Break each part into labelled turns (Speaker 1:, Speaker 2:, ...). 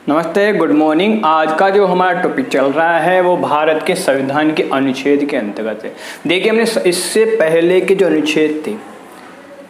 Speaker 1: नमस्ते, good morning. आज का जो हमारा टॉपिक चल रहा है वो भारत के संविधान के अनुच्छेद के अंतर्गत है। देखिए, हमने इससे पहले के जो अनुच्छेद थे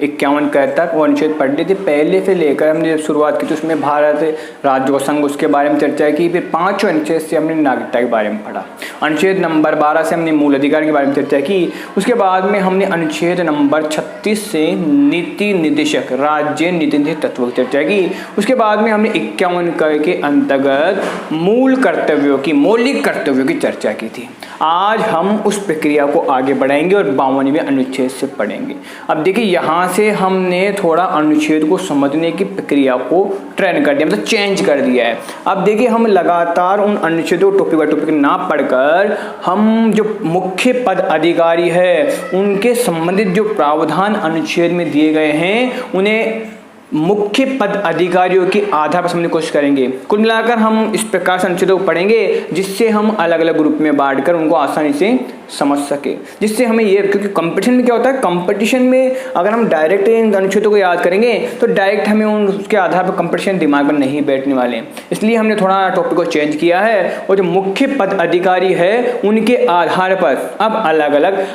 Speaker 1: 51 तक वो अनुच्छेद पढ़ लिए थे। पहले से लेकर हमने जब शुरुआत की तो उसमें भारत राज्य संघ उसके बारे में चर्चा की। फिर 5 अनुच्छेद से हमने नागरिकता के बारे में पढ़ा। अनुच्छेद नंबर 12 से हमने मूल अधिकार के बारे में चर्चा की। उसके बाद में हमने अनुच्छेद नंबर 36 से नीति निर्देशक राज्य नीति निर्देशक तत्वों की चर्चा की। उसके बाद में हमने 51 के अंतर्गत मूल कर्तव्यों की मौलिक कर्तव्यों की चर्चा की थी। आज हम उस प्रक्रिया को आगे बढ़ाएंगे और 52वें अनुच्छेद से पढ़ेंगे। अब देखिए, यहाँ से हमने थोड़ा अनुच्छेद को समझने की प्रक्रिया को ट्रेन कर दिया, मतलब चेंज कर दिया है। अब देखिए, हम लगातार उन अनुच्छेदों को टॉपिक बाय टॉपिक ना पढ़कर हम जो मुख्य पद अधिकारी है उनके संबंधित जो प्रावधान अनुच्छेद में दिए गए हैं उन्हें मुख्य पद अधिकारियों के आधार पर समझने की कोशिश करेंगे। कुल मिलाकर हम इस प्रकार से अनुच्छेदों को पढ़ेंगे जिससे हम अलग अलग ग्रुप में बांटकर उनको आसानी से समझ सके। जिससे हमें ये, क्योंकि कंपटीशन में क्या होता है, कंपटीशन में अगर हम डायरेक्ट इन अनुच्छेदों को याद करेंगे तो डायरेक्ट हमें उसके आधार पर कंपटीशन दिमाग में नहीं बैठने वाले। इसलिए हमने थोड़ा टॉपिक को चेंज किया है और जो मुख्य पद अधिकारी है उनके आधार पर अब अलग अलग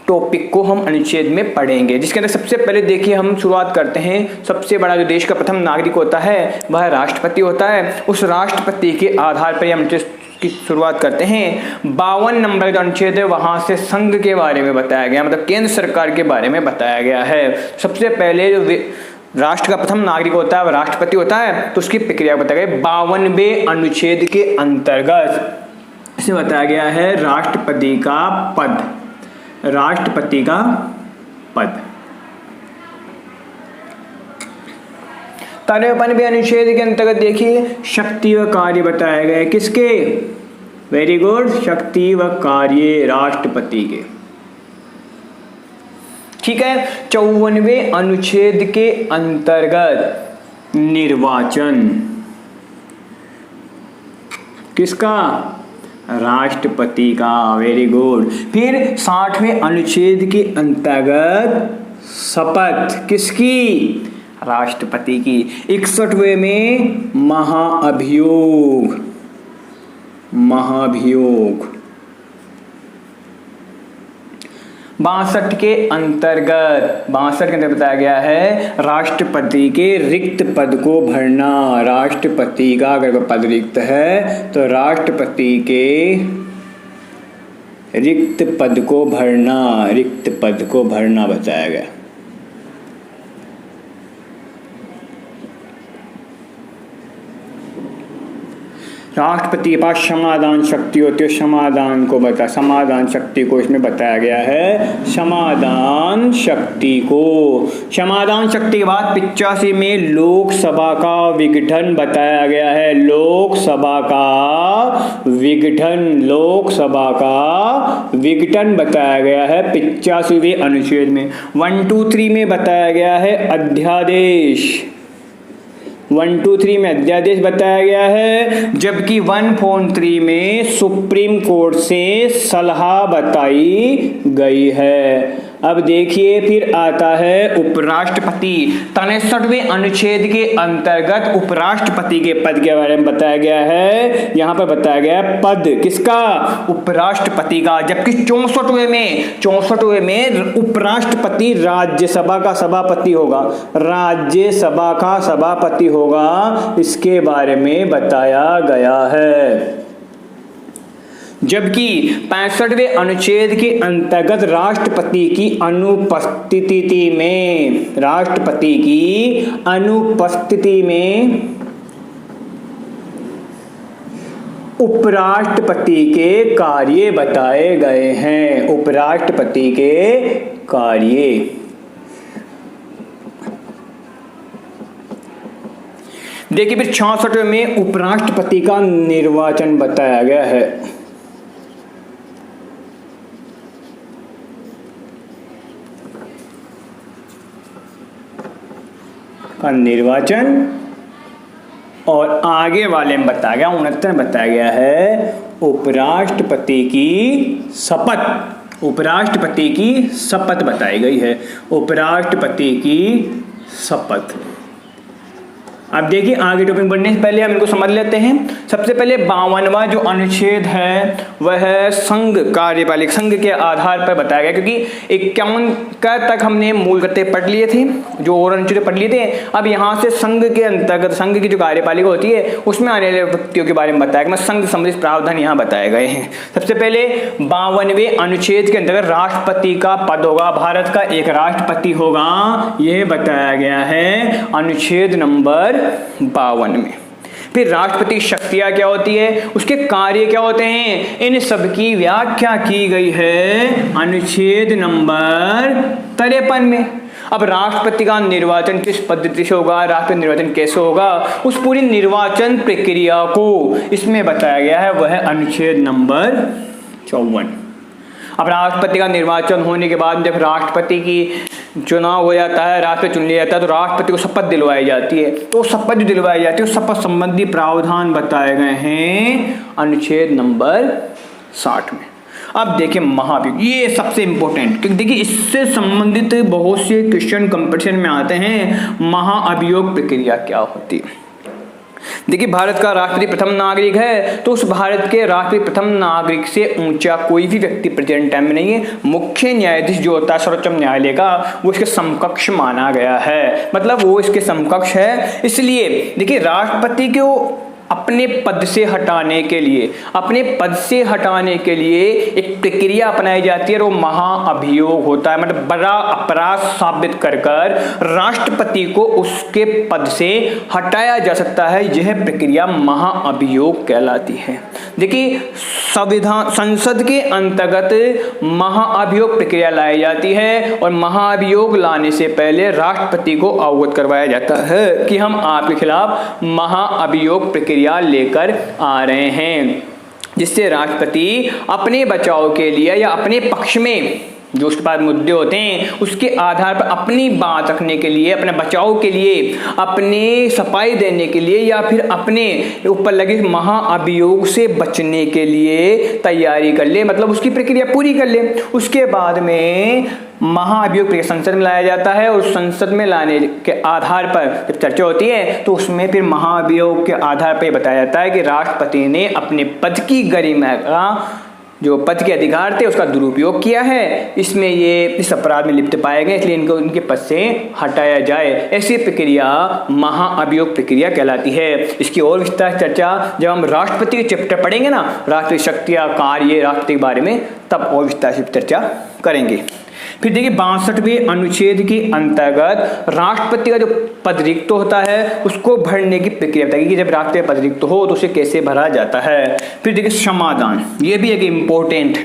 Speaker 1: टॉपिक को हम अनुच्छेद में पढ़ेंगे। जिसके अंदर सबसे पहले देखिए, हम शुरुआत करते हैं। सबसे बड़ा जो देश का प्रथम नागरिक होता है वह राष्ट्रपति होता है। उस राष्ट्रपति के आधार पर हम अनुच्छेद की शुरुआत करते हैं। 52 नंबर का अनुच्छेद है, वहां से संघ के बारे में बताया गया, मतलब केंद्र सरकार के बारे में बताया गया है। सबसे पहले जो राष्ट्र का प्रथम नागरिक होता है वह राष्ट्रपति होता है, तो उसकी प्रक्रिया बताया गया 52वें अनुच्छेद के अंतर्गत। इसे बताया गया है राष्ट्रपति का पद, राष्ट्रपति का पद। 53वें अनुच्छेद के अंतर्गत देखिए शक्ति व कार्य बताया गया है। किसके? वेरी गुड, शक्ति व कार्य राष्ट्रपति के। ठीक है। 54वें अनुच्छेद के अंतर्गत निर्वाचन किसका? राष्ट्रपति का। Very good. फिर 60वें अनुच्छेद के अंतर्गत शपथ किसकी? राष्ट्रपति की। 61वें में महाअभियोग, महाभियोग। 62 के अंतर्गत बताया गया है राष्ट्रपति के रिक्त पद को भरना। राष्ट्रपति का अगर पद रिक्त है तो राष्ट्रपति के रिक्त पद को भरना, रिक्त पद को भरना बताया गया। राष्ट्रपति के पास समाधान शक्ति होती है, समाधान शक्ति को इसमें बताया गया है। समाधान शक्ति के बाद 85 में लोकसभा का विघटन बताया गया है। लोकसभा का विघटन बताया गया है 85वें अनुच्छेद में। 1, 2, 3 में बताया गया है अध्यादेश। 1, 2, 3 में अध्यादेश बताया गया है, जबकि 1.3 में सुप्रीम कोर्ट से सलाह बताई गई है। अब देखिए, फिर आता है उपराष्ट्रपति। 63वें अनुच्छेद के अंतर्गत उपराष्ट्रपति के पद के बारे में बताया गया है। यहाँ पर बताया गया है पद किसका? उपराष्ट्रपति का। जबकि 64वें में उपराष्ट्रपति राज्यसभा का सभापति होगा, राज्यसभा का सभापति होगा, इसके बारे में बताया गया है। जबकि 65वें अनुच्छेद के अंतर्गत राष्ट्रपति की अनुपस्थिति में उपराष्ट्रपति के कार्य बताए गए हैं। उपराष्ट्रपति के कार्य। देखिए, फिर 66वें में उपराष्ट्रपति का निर्वाचन बताया गया है। का निर्वाचन और आगे वाले में बताया गया 69 में बताया गया है उपराष्ट्रपति की शपथ। उपराष्ट्रपति की शपथ बताई गई है। उपराष्ट्रपति की शपथ। अब देखिए आगे टॉपिक बढ़ने से पहले हम इनको समझ लेते हैं। सबसे पहले 52वां जो अनुच्छेद है वह है संघ कार्यपालिका, संघ के आधार पर बताया गया, क्योंकि 51 तक हमने मूल गते पढ़ लिए थे, जो और अनुच्छेद पढ़ लिए थे। अब यहाँ से संघ के अंतर्गत संघ की जो कार्यपालिका होती है उसमें आने वाले व्यक्तियों के बारे में बताया गया। संघ संबंधित प्रावधान यहाँ बताए गए हैं। सबसे पहले 52वें अनुच्छेद के अंतर्गत राष्ट्रपति का पद होगा, भारत का एक राष्ट्रपति होगा, यह बताया गया है अनुच्छेद नंबर 52 में। फिर राष्ट्रपति शक्तियां क्या होती है, उसके कार्य क्या होते हैं, इन सब की व्याख्या की गई है अनुच्छेद नंबर 53 में। अब राष्ट्रपति का निर्वाचन किस पद्धति से होगा, राष्ट्रपति निर्वाचन कैसे होगा, उस पूरी निर्वाचन प्रक्रिया को इसमें बताया गया है, वह है अनुच्छेद नंबर 54। अब राष्ट्रपति का निर्वाचन होने के बाद जब राष्ट्रपति की चुनाव हो जाता है, राष्ट्रपति चुन लिया जाता है, तो राष्ट्रपति को शपथ दिलवाई जाती है। तो शपथ जो दिलवाई जाती है, शपथ संबंधी प्रावधान बताए गए हैं अनुच्छेद नंबर 60 में। अब देखिए महाभियोग, ये सबसे इंपॉर्टेंट, क्योंकि देखिए इससे संबंधित बहुत से क्वेश्चन कंपटीशन में आते हैं। महाअभियोग प्रक्रिया क्या होती है। देखिए भारत का राष्ट्रपति प्रथम नागरिक है, तो उस भारत के राष्ट्रपति प्रथम नागरिक से ऊंचा कोई भी व्यक्ति प्रेजेंट टाइम में नहीं है। मुख्य न्यायाधीश जो होता है सर्वोच्च न्यायालय का, वो इसके समकक्ष माना गया है, मतलब वो इसके समकक्ष है। इसलिए देखिए राष्ट्रपति को अपने पद से हटाने के लिए, एक प्रक्रिया अपनाई जाती है और वो महाअभियोग होता है। मतलब बड़ा अपराध साबित कर राष्ट्रपति को उसके पद से हटाया जा सकता है। यह प्रक्रिया महाअभियोग कहलाती है। देखिए संसद के अंतर्गत महाअभियोग प्रक्रिया लाई जाती है और महाअभियोग लाने से पहले राष्ट्रपति को अवगत करवाया जाता है कि हम आपके खिलाफ महाअभियोग प्रक्रिया लेकर आ रहे हैं, जिससे राष्ट्रपति अपने बचाव के लिए या अपने पक्ष में जो उसके पास मुद्दे होते हैं उसके आधार पर अपनी बात रखने के लिए, अपने बचाव के लिए, अपने सफाई देने के लिए या फिर अपने ऊपर लगे महाअभियोग से बचने के लिए तैयारी कर ले, मतलब उसकी प्रक्रिया पूरी कर ले। उसके बाद में महाअभियोग प्रक्रिया संसद में लाया जाता है और संसद में लाने के आधार पर जब चर्चा होती है तो उसमें फिर महाअभियोग के आधार पर बताया जाता है कि राष्ट्रपति ने अपने पद की गरिमा का, जो पद के अधिकार थे, उसका दुरुपयोग किया है, इसमें ये इस अपराध में लिप्त पाए गए, इसलिए इनको उनके पद से हटाया जाए। ऐसी प्रक्रिया महाअभियोग प्रक्रिया कहलाती है। इसकी और विस्तार चर्चा जब हम राष्ट्रपति के चैप्टर पढ़ेंगे ना, राष्ट्रपति शक्तियां, कार्य, राष्ट्रपति के बारे में, तब और विस्तार से चर्चा करेंगे। फिर देखिए 62वें अनुच्छेद के अंतर्गत राष्ट्रपति का जो पद रिक्त होता है उसको भरने की प्रक्रिया बताएगी कि जब राष्ट्रपति पद रिक्त हो तो उसे कैसे भरा जाता है। फिर देखिए समाधान, ये भी एक इम्पोर्टेंट,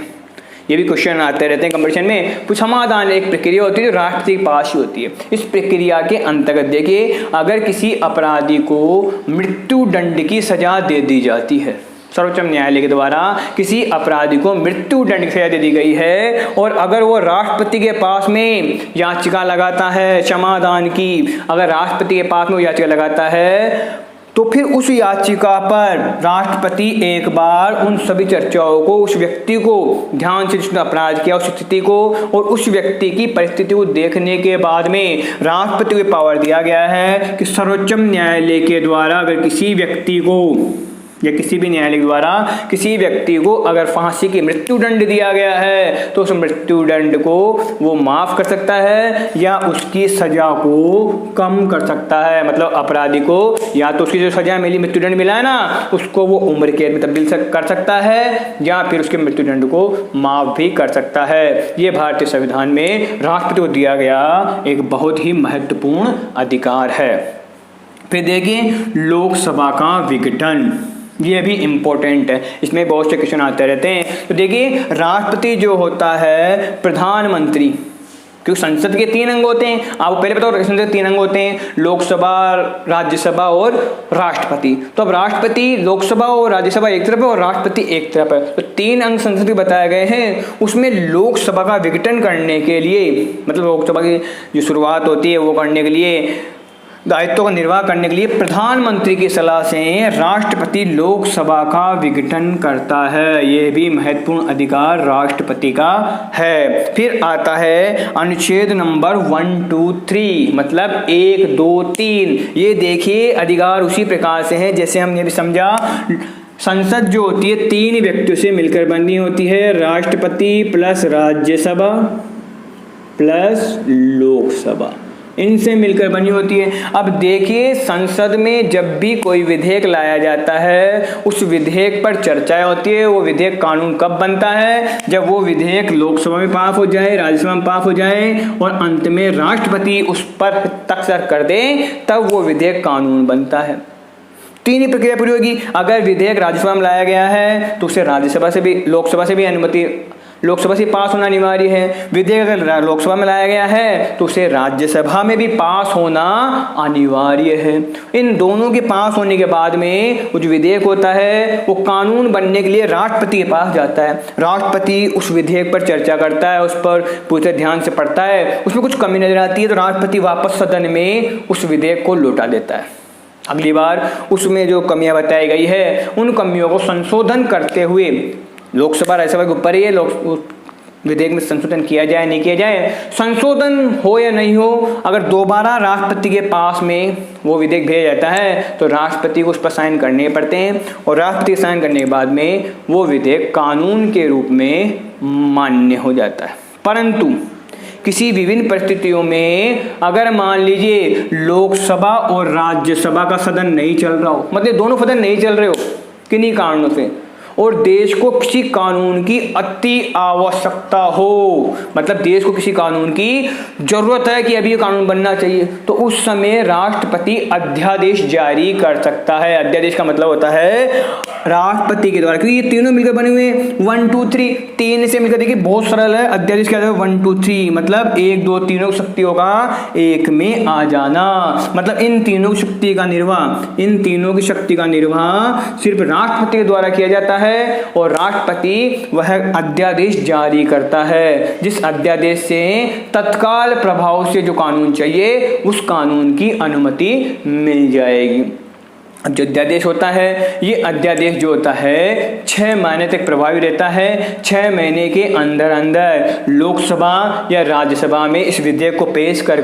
Speaker 1: ये भी क्वेश्चन आते रहते हैं कंपटीशन में। तो समाधान एक प्रक्रिया होती है जो राष्ट्रपति के पास ही होती है। इस प्रक्रिया के अंतर्गत देखिए अगर किसी अपराधी को मृत्यु दंड की सजा दे दी जाती है, सर्वोच्च न्यायालय के द्वारा किसी अपराधी को मृत्यु दंड की सजा दे दी गई है और अगर वो राष्ट्रपति के पास में याचिका लगाता है समाधान की, अगर राष्ट्रपति के पास में वो याचिका लगाता है तो फिर उस याचिका पर राष्ट्रपति एक बार उन सभी चर्चाओं को, उस व्यक्ति को ध्यान से जिसने अपराध किया उस स्थिति को और उस व्यक्ति की परिस्थिति को देखने के बाद में राष्ट्रपति को पावर दिया गया है कि सर्वोच्च न्यायालय के द्वारा अगर किसी व्यक्ति को या किसी भी न्यायालय द्वारा किसी व्यक्ति को अगर फांसी की मृत्यु दंड दिया गया है तो उस मृत्यु दंड को वो माफ कर सकता है या उसकी सजा को कम कर सकता है। मतलब अपराधी को या तो उसकी जो सजा मिली, मृत्यु दंड मिला है ना, उसको वो उम्र कैद में तब्दील कर सकता है या फिर उसके मृत्यु दंड को माफ भी कर सकता है। ये भारतीय संविधान में राष्ट्रपति को दिया गया एक बहुत ही महत्वपूर्ण अधिकार है। फिर देखिए लोकसभा का विघटन, ये भी इम्पोर्टेंट है, इसमें बहुत से क्वेश्चन आते रहते हैं। तो देखिए राष्ट्रपति जो होता है प्रधानमंत्री, क्योंकि संसद के 3 अंग होते हैं, आपको पहले बताओ संसद के 3 अंग होते हैं, लोकसभा, राज्यसभा और राष्ट्रपति। तो अब राष्ट्रपति, लोकसभा और राज्यसभा एक तरफ है और राष्ट्रपति एक तरफ है, तो 3 अंग संसद के बताए गए हैं। उसमें लोकसभा का विघटन करने के लिए, मतलब लोकसभा की जो शुरुआत होती है वो करने के लिए दायित्वों का निर्वाह करने के लिए प्रधानमंत्री की सलाह से राष्ट्रपति लोकसभा का विघटन करता है। यह भी महत्वपूर्ण अधिकार राष्ट्रपति का है। फिर आता है अनुच्छेद नंबर 1, 2, 3, मतलब 1, 2, 3। ये देखिए अधिकार उसी प्रकार से है जैसे हमने भी समझा। संसद जो होती है 3 व्यक्तियों से मिलकर बनी होती है, राष्ट्रपति प्लस राज्यसभा प्लस लोकसभा, इनसे मिलकर बनी होती है। अब देखिए संसद में जब भी कोई विधेयक लाया जाता है उस विधेयक पर चर्चाएं होती है। वो विधेयक कानून कब बनता है? जब वो विधेयक लोकसभा में पास हो जाए, राज्यसभा में पास हो जाए और अंत में राष्ट्रपति उस पर हस्ताक्षर कर दे, तब वो विधेयक कानून बनता है। 3 ही प्रक्रिया पूरी होगी। अगर विधेयक राज्यसभा में लाया गया है तो उसे राज्यसभा से भी, लोकसभा से भी अनुमति, लोकसभा से पास होना अनिवार्य है। विधेयक अगर लोकसभा में लाया गया है तो उसे राज्यसभा में भी पास होना अनिवार्य है। इन दोनों के पास होने के बाद में वो जो विधेयक होता है वो कानून बनने के लिए राष्ट्रपति के पास जाता है। राष्ट्रपति उस विधेयक पर चर्चा करता है, उस पर पूरे ध्यान से पढ़ता है, उसमें कुछ कमी नजर आती है तो राष्ट्रपति वापस सदन में उस विधेयक को लौटा देता है। अगली बार उसमें जो कमियां बताई गई है उन कमियों को संशोधन करते हुए, लोकसभा राज्यसभा के ऊपर ही विधेयक में संशोधन किया जाए नहीं किया जाए, संशोधन हो या नहीं हो, अगर दोबारा राष्ट्रपति के पास में वो विधेयक भेजा जाता है तो राष्ट्रपति को उस पर साइन करने पड़ते हैं और राष्ट्रपति साइन करने के बाद में वो विधेयक कानून के रूप में मान्य हो जाता है। परंतु किसी विभिन्न परिस्थितियों में अगर मान लीजिए लोकसभा और राज्यसभा का सदन नहीं चल रहा हो, मतलब दोनों सदन नहीं चल रहे हो किन्हीं कारणों से, और देश को किसी कानून की अति आवश्यकता हो, मतलब देश को किसी कानून की जरूरत है कि अभी ये कानून बनना चाहिए, तो उस समय राष्ट्रपति अध्यादेश जारी कर सकता है। अध्यादेश का मतलब होता है राष्ट्रपति के द्वारा, क्योंकि ये तीनों मिलकर बने हुए 1, 2, 3, 3 से मिलकर देखिए बहुत सरल है। अध्यादेश क्या है? 1, 2, 3 मतलब 1, 2 तीनों शक्तियों का एक में आ जाना, मतलब इन तीनों शक्ति का निर्वाह, इन तीनों की शक्ति का निर्वाह सिर्फ राष्ट्रपति के द्वारा किया जाता है और राष्ट्रपति वह अध्यादेश जारी करता है, जिस अध्यादेश से तत्काल प्रभाव से जो कानून चाहिए उस कानून की अनुमति मिल जाएगी। अब जो अध्यादेश होता है, ये अध्यादेश जो होता है 6 महीने तक प्रभावी रहता है। 6 महीने के अंदर अंदर लोकसभा या राज्यसभा में इस विधेयक को पेश कर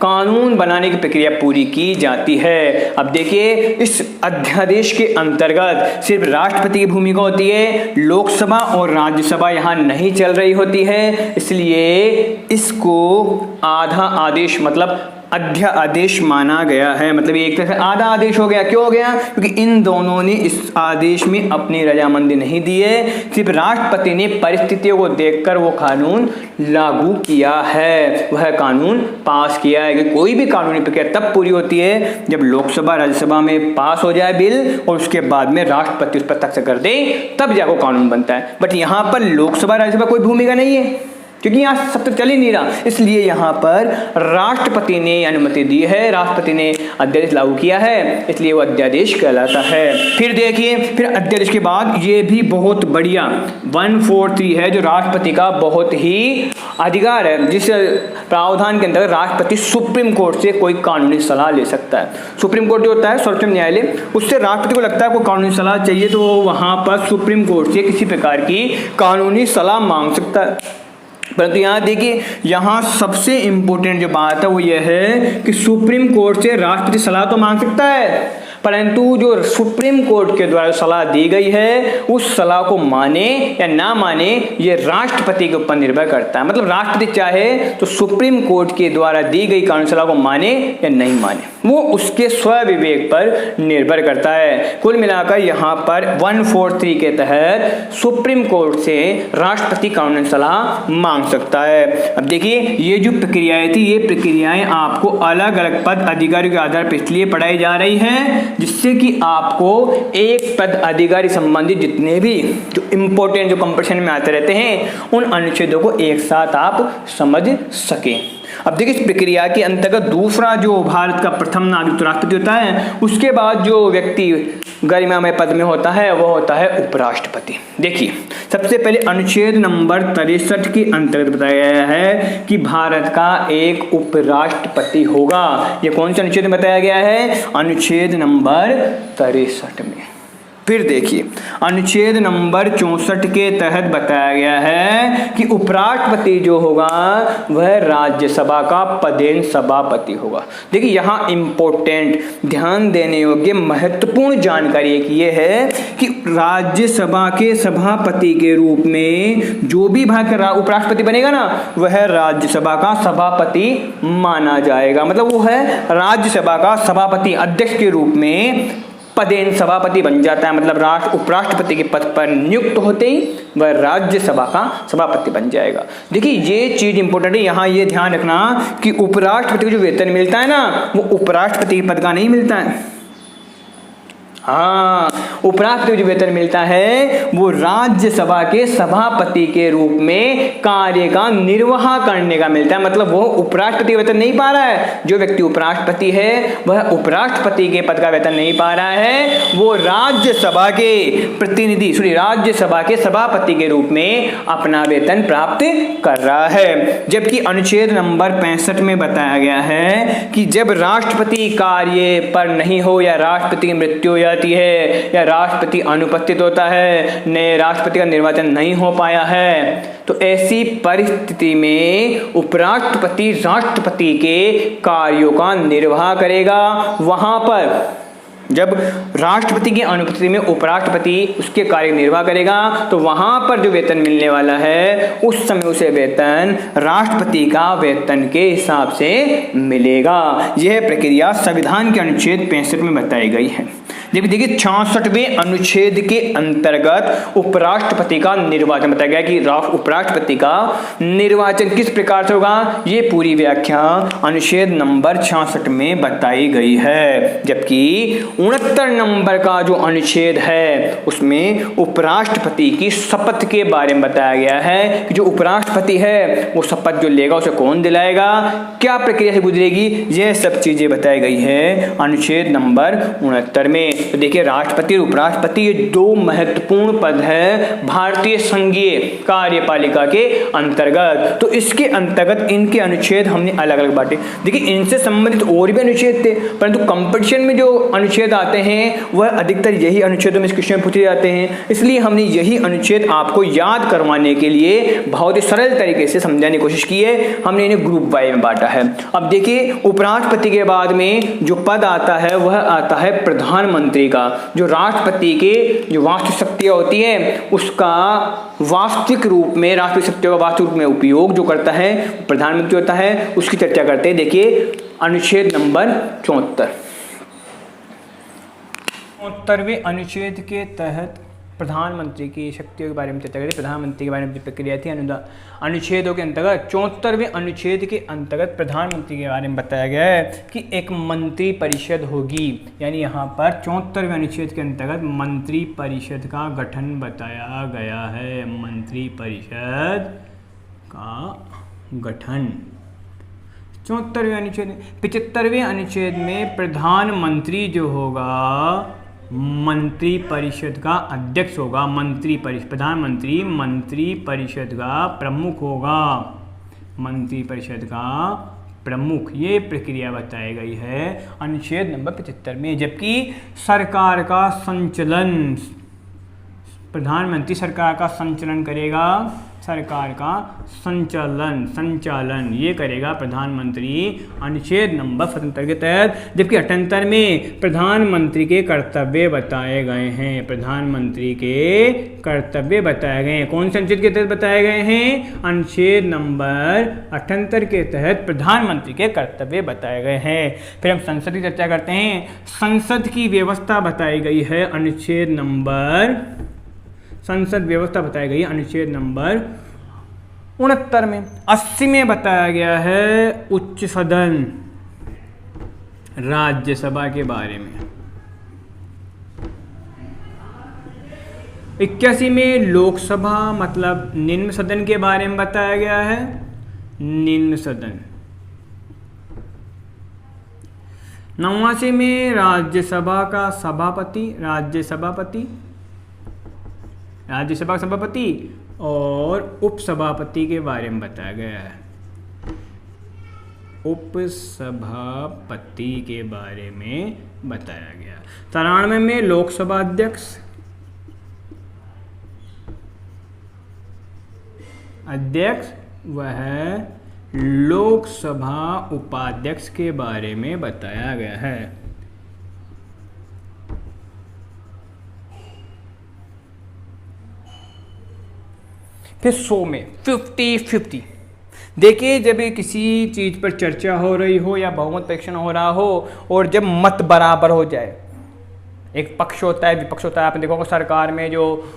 Speaker 1: कानून बनाने की प्रक्रिया पूरी की जाती है। अब देखिए इस अध्यादेश के अंतर्गत सिर्फ राष्ट्रपति की भूमिका होती है, लोकसभा और राज्यसभा यहाँ नहीं चल रही होती है, इसलिए इसको आधा आदेश मतलब अध्यादेश माना गया है। मतलब ये एक तरह से आधा आदेश हो गया। क्यों हो गया? क्योंकि इन दोनों ने इस आदेश में अपनी रजामंदी नहीं दी है, सिर्फ राष्ट्रपति ने परिस्थितियों को देखकर वो कानून लागू किया है, वह कानून पास किया है। कि कोई भी कानूनी प्रक्रिया तब पूरी होती है जब लोकसभा राज्यसभा में पास हो जाए बिल और उसके बाद में राष्ट्रपति उस पर हस्ताक्षर कर दे, तब जाकर कानून बनता है। बट यहाँ पर लोकसभा राज्यसभा कोई भूमिका नहीं है क्योंकि यहाँ सब तो चल ही नहीं रहा, इसलिए यहाँ पर राष्ट्रपति ने अनुमति दी है, राष्ट्रपति ने अध्यादेश लागू किया है, इसलिए वो अध्यादेश कहलाता है। फिर देखिए, फिर अध्यादेश के बाद ये भी बहुत बढ़िया 143 है जो राष्ट्रपति का बहुत ही अधिकार है, जिस प्रावधान के अंदर राष्ट्रपति सुप्रीम कोर्ट से कोई कानूनी सलाह ले सकता है। सुप्रीम कोर्ट जो होता है सर्वोच्च न्यायालय, उससे राष्ट्रपति को लगता है कोई कानूनी सलाह चाहिए तो वहाँ पर सुप्रीम कोर्ट से किसी प्रकार की कानूनी सलाह मांग सकता है। परंतु यहाँ देखिए, यहाँ सबसे इंपॉर्टेंट जो बात है वो यह है कि सुप्रीम कोर्ट से राष्ट्रपति सलाह तो मांग सकता है, परंतु जो सुप्रीम कोर्ट के द्वारा सलाह दी गई है उस सलाह को माने या ना माने ये राष्ट्रपति के ऊपर निर्भर करता है। मतलब राष्ट्रपति चाहे तो सुप्रीम कोर्ट के द्वारा दी गई कानूनी सलाह को माने या नहीं माने, वो उसके स्वविवेक पर निर्भर करता है। कुल मिलाकर यहाँ पर 143 के तहत सुप्रीम कोर्ट से राष्ट्रपति कानूनी सलाह मांग सकता है। अब देखिए, ये जो प्रक्रियाएं थी, ये प्रक्रियाएं आपको अलग अलग पद अधिकारियों के आधार पर इसलिए पढ़ाई जा रही है जिससे कि आपको एक पद अधिकारी संबंधी जितने भी जो इंपॉर्टेंट जो कंपटीशन में आते रहते हैं उन अनुच्छेदों को एक साथ आप समझ सकें। अब देखिए इस प्रक्रिया के अंतर्गत दूसरा जो भारत का प्रथम नागरिक राष्ट्रपति होता है, उसके बाद जो व्यक्ति गरिमामय पद में होता है वो होता है उपराष्ट्रपति। देखिए सबसे पहले अनुच्छेद नंबर 63 के अंतर्गत बताया गया है कि भारत का एक उपराष्ट्रपति होगा। ये कौन सा अनुच्छेद में बताया गया है? अनुच्छेद नंबर 63 में। फिर देखिए अनुच्छेद नंबर 64 के तहत बताया गया है कि उपराष्ट्रपति जो होगा वह राज्यसभा का पदेन सभापति होगा। देखिए यहाँ इंपॉर्टेंट ध्यान देने योग्य महत्वपूर्ण जानकारी एक ये है कि राज्यसभा के सभापति के रूप में जो भी उपराष्ट्रपति बनेगा ना वह राज्यसभा का सभापति माना जाएगा। मतलब वो है राज्यसभा का सभापति, अध्यक्ष के रूप में पदेन सभापति बन जाता है। मतलब उपराष्ट्रपति के पद पर नियुक्त होते ही वह राज्यसभा का सभापति बन जाएगा। देखिए ये चीज इंपॉर्टेंट है, यहाँ ये ध्यान रखना कि उपराष्ट्रपति को जो वेतन मिलता है ना वो उपराष्ट्रपति के पद का नहीं मिलता है। हाँ, उपराष्ट्रपति को जो वेतन मिलता है वो राज्यसभा के सभापति के रूप में कार्य का निर्वाह करने का मिलता है। मतलब वो उपराष्ट्रपति वेतन नहीं पा रहा है, जो व्यक्ति उपराष्ट्रपति है वह उपराष्ट्रपति के पद का वेतन नहीं पा रहा है, वो राज्यसभा के प्रतिनिधि राज्यसभा के सभापति के रूप में अपना वेतन प्राप्त कर रहा है। जबकि अनुच्छेद नंबर 65 में बताया गया है कि जब राष्ट्रपति कार्य पर नहीं हो या राष्ट्रपति की मृत्यु जाती है या राष्ट्रपति अनुपस्थित होता है, नए राष्ट्रपति का निर्वाचन नहीं हो पाया है, तो ऐसी परिस्थिति में उपराष्ट्रपति राष्ट्रपति के कार्यों का निर्वाह करेगा। वहां पर जब राष्ट्रपति की अनुपस्थिति में उपराष्ट्रपति उसके कार्य निर्वाह करेगा तो वहां पर जो वेतन मिलने वाला है उस समय उसे वेतन राष्ट्रपति का वेतन के हिसाब से मिलेगा। यह प्रक्रिया संविधान के अनुच्छेद 65 में बताई गई है। देखिए 66वें अनुच्छेद के अंतर्गत उपराष्ट्रपति का निर्वाचन बताया गया कि उपराष्ट्रपति का निर्वाचन किस प्रकार से होगा, ये पूरी व्याख्या अनुच्छेद नंबर 66 में बताई गई है। जबकि 69 नंबर का जो अनुच्छेद है उसमें उपराष्ट्रपति की शपथ के बारे में बताया गया है कि जो उपराष्ट्रपति है वो शपथ जो लेगा उसे कौन दिलाएगा, क्या प्रक्रिया से गुजरेगी, यह सब चीजें बताई गई है अनुच्छेद नंबर 69 में। तो देखिए राष्ट्रपति और उपराष्ट्रपति ये दो महत्वपूर्ण पद है भारतीय संघीय कार्यपालिका के अंतर्गत। तो इसके अंतर्गत इनके अनुच्छेद हमने अलग अलग बांटे। देखिए इनसे संबंधित और भी अनुच्छेद थे, परंतु कंपटीशन में जो अनुच्छेद आते हैं वह अधिकतर यही अनुच्छेदों में इस क्वेश्चन में पूछे जाते हैं, इसलिए हमने यही अनुच्छेद आपको याद करवाने के लिए बहुत ही सरल तरीके से समझाने की कोशिश की है। हमने इन्हें ग्रुप वाई में बांटा है। अब देखिए उपराष्ट्रपति के बाद में जो पद आता है वह आता है प्रधानमंत्री का। जो राष्ट्रपति के जो वास्तविक शक्तियां होती है उसका वास्तविक रूप में राष्ट्रीय शक्तियों का वास्तविक रूप में उपयोग जो करता है प्रधानमंत्री होता है, उसकी चर्चा करते हैं। देखिए अनुच्छेद नंबर 74वें अनुच्छेद के तहत प्रधानमंत्री की शक्तियों के बारे में चर्चा करें। प्रधानमंत्री के बारे में जो प्रक्रिया थी अनुच्छेदों के अंतर्गत 74वें अनुच्छेद के अंतर्गत प्रधानमंत्री के बारे में बताया गया है कि एक मंत्री परिषद होगी। यानी यहाँ पर 74वें अनुच्छेद के अंतर्गत मंत्री परिषद का गठन बताया गया है। मंत्री परिषद का गठन 74वें अनुच्छेद। 75वें अनुच्छेद में प्रधानमंत्री जो होगा मंत्री परिषद का अध्यक्ष होगा। प्रधानमंत्री मंत्री परिषद का प्रमुख होगा। मंत्री परिषद का प्रमुख, ये प्रक्रिया बताई गई है अनुच्छेद नंबर 75 में। जबकि सरकार का संचालन प्रधानमंत्री सरकार का संचालन करेगा। सरकार का संचालन ये करेगा प्रधानमंत्री अनुच्छेद नंबर 77 के तहत। जबकि 78 में प्रधानमंत्री के कर्तव्य बताए गए हैं। प्रधानमंत्री के कर्तव्य बताए गए हैं। कौन से अनुच्छेद के तहत बताए गए हैं? अनुच्छेद नंबर 78 के तहत प्रधानमंत्री के कर्तव्य बताए गए हैं। फिर हम संसद की चर्चा करते हैं। संसद की व्यवस्था बताई गई है अनुच्छेद नंबर संसद व्यवस्था बताई गई अनुच्छेद नंबर 69 में। 80 में बताया गया है उच्च सदन राज्यसभा के बारे में। 81 में लोकसभा मतलब निम्न सदन के बारे में बताया गया है। निम्न सदन 89 में राज्यसभा का सभापति और उपसभापति के बारे में बताया गया है। उपसभापति के बारे में बताया गया। 93 में लोकसभा अध्यक्ष वह लोकसभा उपाध्यक्ष के बारे में बताया गया है। फिर 100 में 50-50। देखिए, जब किसी चीज़ पर चर्चा हो रही हो या बहुमत परीक्षण हो रहा हो और जब मत बराबर हो जाए, एक पक्ष होता है, विपक्ष होता है। आपने देखा होगा सरकार में जो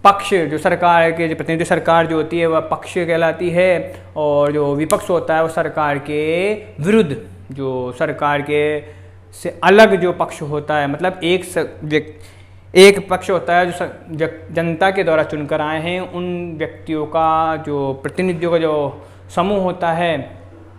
Speaker 1: पक्ष, जो सरकार के जो प्रतिनिधि सरकार जो होती है वह पक्ष कहलाती है, और जो विपक्ष होता है वो सरकार के विरुद्ध, जो सरकार के से अलग जो पक्ष होता है, मतलब एक पक्ष होता है जो जनता के द्वारा चुनकर आए हैं, उन व्यक्तियों का जो प्रतिनिधियों का जो समूह होता है,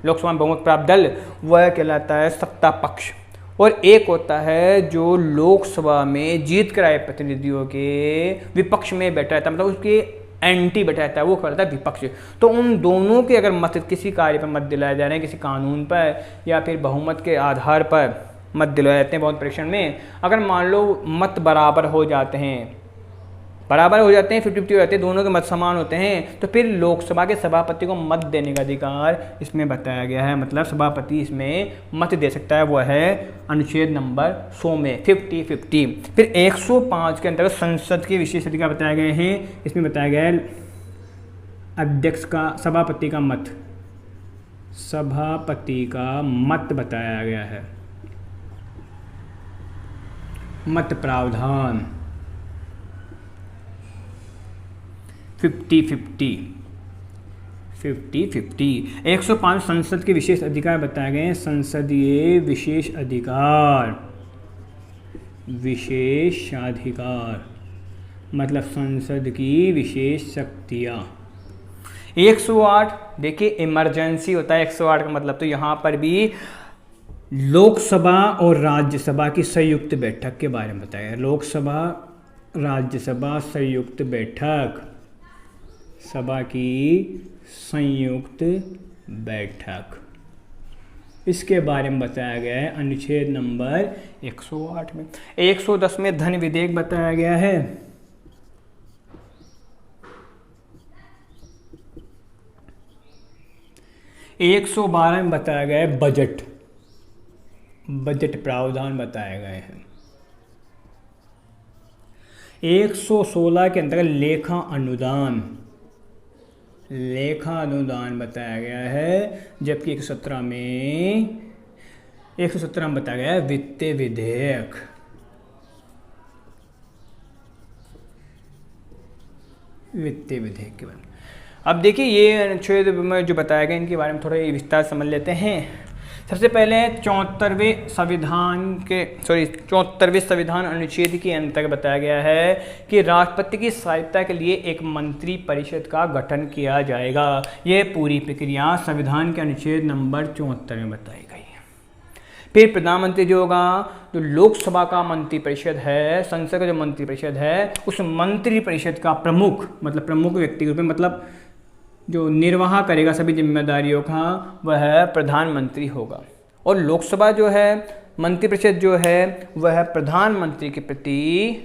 Speaker 1: लोकसभा में बहुमत प्राप्त दल, वह कहलाता है सत्ता पक्ष। और एक होता है जो लोकसभा में जीत कर आए प्रतिनिधियों के विपक्ष में बैठा रहता है, मतलब उसके एंटी बैठा रहता है, वो कहलाता है विपक्ष। तो उन दोनों के अगर मत किसी कार्य पर मत दिलाए जा रहे हैं, किसी कानून पर या फिर बहुमत के आधार पर मत दिलवाए जाते हैं बहुत परीक्षण में, अगर मान लो मत बराबर हो जाते हैं 50-50 हो जाते हैं, दोनों के मत समान होते हैं, तो फिर लोकसभा के सभापति को मत देने का अधिकार इसमें बताया गया है। मतलब सभापति इसमें मत दे सकता है, वह है अनुच्छेद नंबर 100 में 50-50। फिर 105 के अंतर्गत संसद के विशेष अधिकार बताए गए हैं। इसमें बताया गया है अध्यक्ष का सभापति का मत बताया गया है। मत प्रावधान 50-50। 105 संसद के विशेष अधिकार बताए गए हैं। संसदीय विशेषाधिकार मतलब संसद की विशेष शक्तियाँ। 108 देखिए इमरजेंसी होता है। 108 का मतलब तो यहाँ पर भी लोकसभा और राज्यसभा की संयुक्त बैठक के बारे में बताया गया। लोकसभा राज्यसभा संयुक्त बैठक, सभा की संयुक्त बैठक, इसके बारे में बताया गया है अनुच्छेद नंबर 108 में। 110 में धन विधेयक बताया गया है। 112 में बताया गया है बजट प्रावधान बताए गए हैं। 116 के अंतर्गत लेखा अनुदान बताया गया है, जबकि 117 में बताया गया है वित्तीय विधेयक। के बारे में अब देखिए ये अनुच्छेद में जो बताया गया इनके बारे में थोड़ा विस्तार समझ लेते हैं। सबसे पहले 74वें संविधान अनुच्छेद के अंतर्गत बताया गया है कि राष्ट्रपति की सहायता के लिए एक मंत्री परिषद का गठन किया जाएगा। यह पूरी प्रक्रिया संविधान के अनुच्छेद नंबर 74 में बताई गई है। फिर प्रधानमंत्री जो होगा, जो लोकसभा का मंत्री परिषद है, संसद का जो मंत्री परिषद है, उस मंत्री परिषद का प्रमुख व्यक्ति के रूप में, मतलब जो निर्वाह करेगा सभी जिम्मेदारियों का, वह प्रधानमंत्री होगा। और लोकसभा जो है, मंत्री परिषद जो है, वह प्रधानमंत्री के प्रति